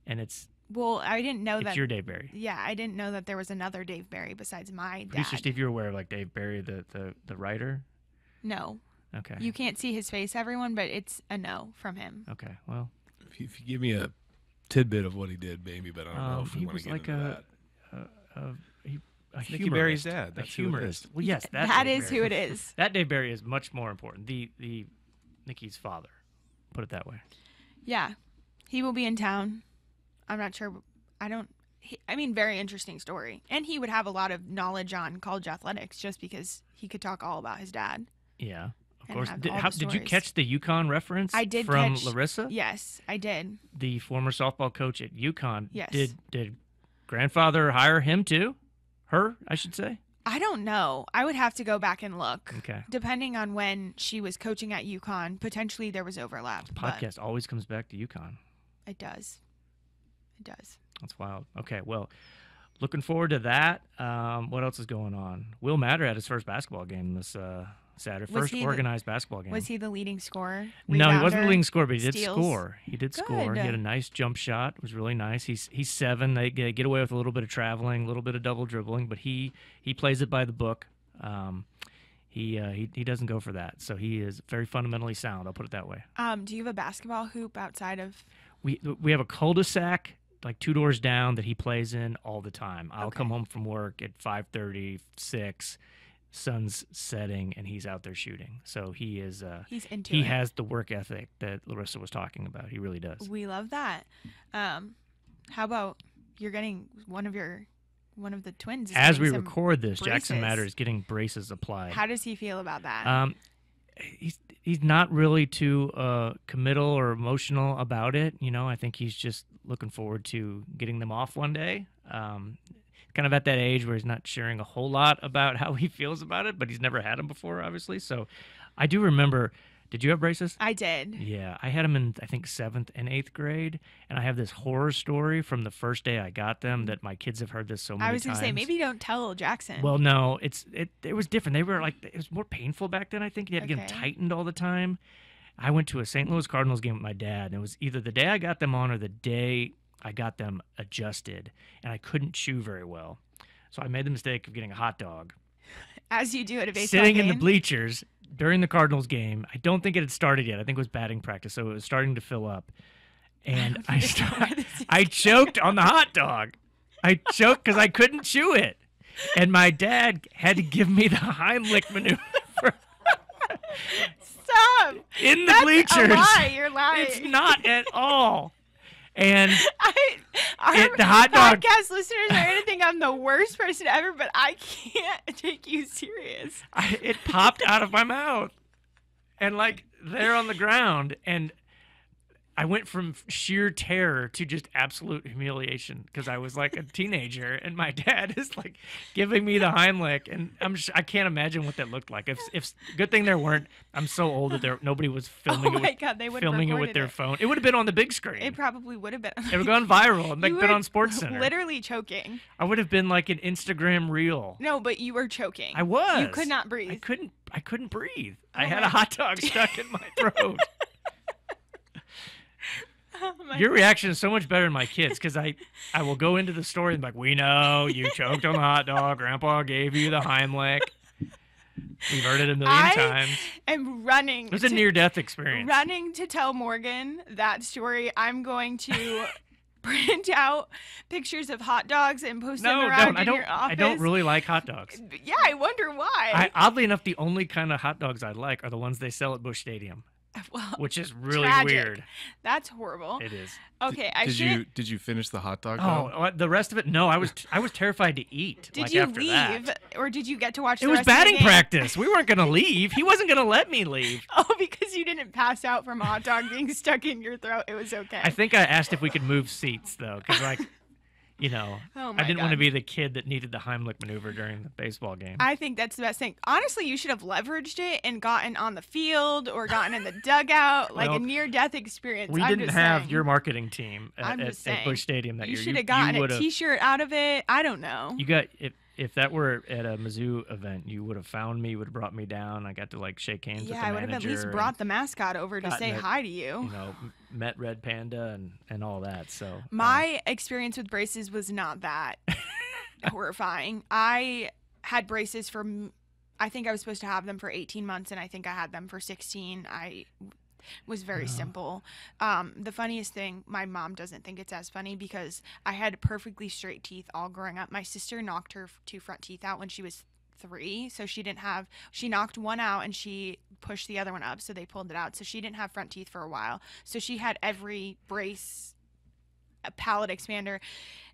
and it's.
Well, I didn't know that.
It's your Dave Barry.
Yeah, I didn't know that there was another Dave Barry besides my dad.
Producer Steve, you're aware of like Dave Barry, the writer?
No.
Okay.
You can't see his face, everyone, but it's a no from him.
Okay, well.
If you give me a tidbit of what he did, maybe, but I don't know if we
he
want
was
to get
like
into that.
a
Nikki Barry's
humorist.
dad.
A
That's who it
humorist.
is.
Well, yes,
That
Dave
is
Barry.
who it is.
That Dave Barry is much more important. The Nikki's father. Put it that way.
Yeah. He will be in town. I'm not sure. Very interesting story. And he would have a lot of knowledge on college athletics just because he could talk all about his dad.
Yeah, of
And
course.
have
Did,
all
how,
the
did you
stories.
catch the UConn reference
I did
from
catch-
Larissa?
Yes, I did.
The former softball coach at UConn.
Yes.
Did grandfather hire him too? Her, I should say.
I don't know. I would have to go back and look.
Okay.
Depending on when she was coaching at UConn, potentially there was overlap. but
Podcast always comes back to UConn.
It does. It does.
That's wild. Okay, well, looking forward to that. What else is going on? Will Matter had his first basketball game this Saturday.
Was
First
he the-
organized basketball game.
Was he the leading scorer?
No, he wasn't the
Rebounder?
leading scorer, but he did
Steals?
score. He did score. He had a
Good.
nice jump shot. It was really nice. He's 7. They get away with a little bit of traveling, a little bit of double dribbling, but he plays it by the book. He doesn't go for that. So he is very fundamentally sound. I'll put it that way.
Do you have a basketball hoop outside of?
We have a cul-de-sac like 2 doors down that he plays in all the time. I'll
Okay.
come home from work at 5:30, 6, sun's setting, and he's out there shooting. So he is.
He's into
He
it.
has the work ethic that Larissa was talking about. He really does.
We love that. How about you're getting one of the twins? is
As we
getting some
record this, Jackson
braces.
Matter is getting braces applied.
How does he feel about that?
He's not really too committal or emotional about it. I think he's just looking forward to getting them off one day. Kind of at that age where he's not sharing a whole lot about how he feels about it, but he's never had them before, obviously. So I do remember. Did you have braces?
I did.
Yeah, I had them in, I think, 7th and 8th grade, and I have this horror story from the first day I got them that my kids have heard this so many times.
I was going to say, maybe don't tell Jackson.
Well, no, it was different. They were like, it was more painful back then, I think. You had to get them
Okay.
tightened all the time. I went to a St. Louis Cardinals game with my dad, and it was either the day I got them on or the day I got them adjusted, and I couldn't chew very well. So I made the mistake of getting a hot dog.
As you do at a baseball
Sitting
game.
in the bleachers during the Cardinals game. I don't think it had started yet. I think it was batting practice, so it was starting to fill up. And I choked on the hot dog. I choked because I couldn't chew it. And my dad had to give me the Heimlich maneuver
Stop.
in the
That's
bleachers.
a lie. You're lying.
It's not at all. And
Our
the hot dog.
podcast listeners are going to think I'm the worst person ever, but I can't take you serious.
It popped out of my mouth. And like there on the ground. And I went from sheer terror to just absolute humiliation because I was like a teenager and my dad is like giving me the Heimlich, and I can't imagine what that looked like. If good thing there weren't. I'm so old that nobody was filming filming it with their phone. It would have been on the big screen.
It probably would have been.
It would have gone viral and been on SportsCenter.
Literally choking.
I would have been like an Instagram reel.
No, but you were choking.
I was.
You could not breathe.
I couldn't breathe. I had a hot dog stuck in my throat. Your reaction is so much better than my kids because I will go into the story and be like, we know you choked on the hot dog. Grandpa gave you the Heimlich. We've heard it a million times.
I'm running.
It was a near-death experience.
Running to tell Morgan that story. I'm going to print out pictures of hot dogs and post them around in your office.
I don't really like hot dogs.
Yeah, I wonder why.
Oddly enough, the only kind of hot dogs I like are the ones they sell at Busch Stadium.
Well,
which is really
tragic.
Weird.
That's horrible.
It is.
Okay,
Did you finish the hot dog?
The rest of it? No, I was terrified to eat.
Did
like,
you
after
leave,
that.
or did you get to watch?
It was batting practice. We weren't gonna leave. He wasn't gonna let me leave.
Oh, because you didn't pass out from a hot dog being stuck in your throat. It was okay.
I think I asked if we could move seats though, because like.
Oh
I didn't want to be the kid that needed the Heimlich maneuver during the baseball game.
I think that's the best thing. Honestly, you should have leveraged it and gotten on the field or gotten in the dugout, like a near-death experience.
We didn't have your marketing team at Busch Stadium that
year.
You
should have gotten a T-shirt out of it. I don't know.
You got if that were at a Mizzou event, you would have found me. You would have brought me down. I got to like shake hands with the manager.
Yeah, I would have at least brought the mascot over to say hi to you.
Met Red Panda and all that. So
my experience with braces was not that horrifying. I had braces I think I was supposed to have them for 18 months, and I think I had them for 16. Was very simple. The funniest thing, my mom doesn't think it's as funny because I had perfectly straight teeth all growing up. My sister knocked her 2 front teeth out when she was 3, so she knocked one out and she pushed the other one up, so they pulled it out. So she didn't have front teeth for a while. So she had every brace, a palate expander,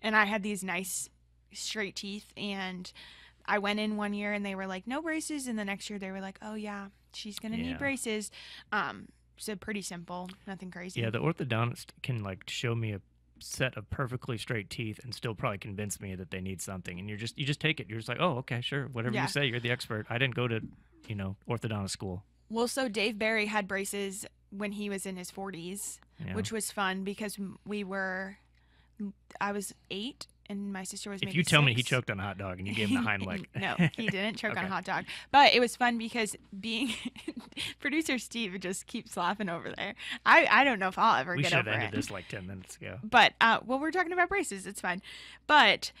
and I had these nice straight teeth. And I went in one year and they were like, no braces, and the next year they were like, oh yeah, she's gonna need braces. So pretty simple, nothing crazy.
Yeah, the orthodontist can like show me a set of perfectly straight teeth and still probably convince me that they need something. And you just take it. You're just like, oh, okay, sure, whatever you say. You're the expert. I didn't go to orthodontist school.
Well, so Dave Barry had braces when he was in his 40s, which was fun because I was 8. And my sister was maybe 6.
If you tell me he choked on a hot dog and you gave him the Heimlich.
No, he didn't choke on a hot dog. But it was fun because producer Steve just keeps laughing over there. I don't know if I'll ever get over it.
We should have ended this like 10 minutes ago.
But, we're talking about braces. It's fine. But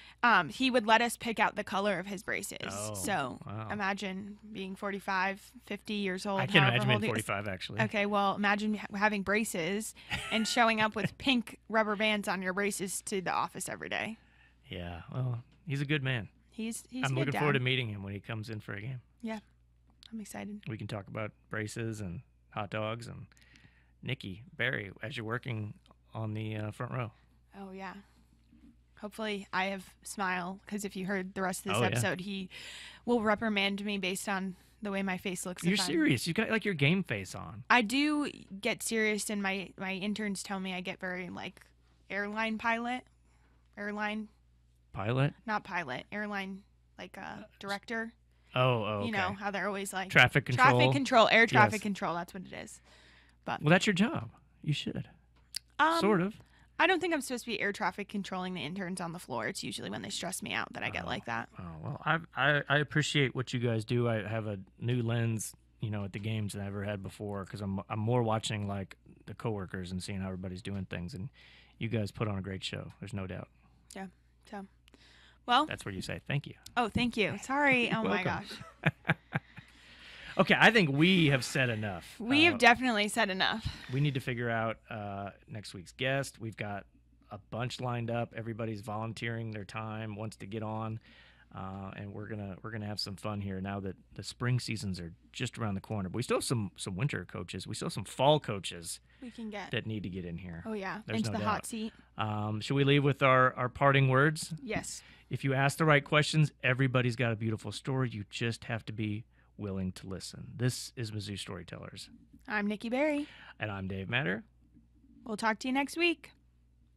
he would let us pick out the color of his braces.
Oh,
so imagine being 45, 50 years old.
I can imagine being 45, actually.
Okay, well, imagine having braces and showing up with pink rubber bands on your braces to the office every day.
Yeah, well, he's a good man. I'm looking forward to meeting him when he comes in for a game.
Yeah, I'm excited.
We can talk about braces and hot dogs and Nikki, Barry, as you're working on the front row.
Oh, yeah. Hopefully I have Smile, because if you heard the rest of this episode, he will reprimand me based on the way my face looks.
You're serious. You got like your game face on.
I do get serious, and my interns tell me I get very like airline pilot. Not pilot. Airline, like director.
Oh, okay.
You know how they're always like
traffic control.
Air traffic control. That's what it is. But
well, that's your job. You should. Sort of.
I don't think I'm supposed to be air traffic controlling the interns on the floor. It's usually when they stress me out that I get like that.
Oh well, I appreciate what you guys do. I have a new lens, at the games than I ever had before because I'm more watching like the coworkers and seeing how everybody's doing things, and you guys put on a great show. There's no doubt.
Yeah. So. Well,
that's where you say thank you.
Oh, thank you. Sorry. Oh, my gosh.
Okay, I think we have said enough.
We have definitely said enough.
We need to figure out next week's guest. We've got a bunch lined up. Everybody's volunteering their time, wants to get on. And we're gonna have some fun here now that the spring seasons are just around the corner. But we still have some winter coaches. We still have some fall coaches
We can get.
that need to get in here.
Oh, yeah.
There's
Into
no
the
doubt.
hot seat.
Should we leave with our parting words?
Yes.
If you ask the right questions, everybody's got a beautiful story. You just have to be willing to listen. This is Mizzou Storytellers.
I'm Nikki Berry.
And I'm Dave Matter.
We'll talk to you next week.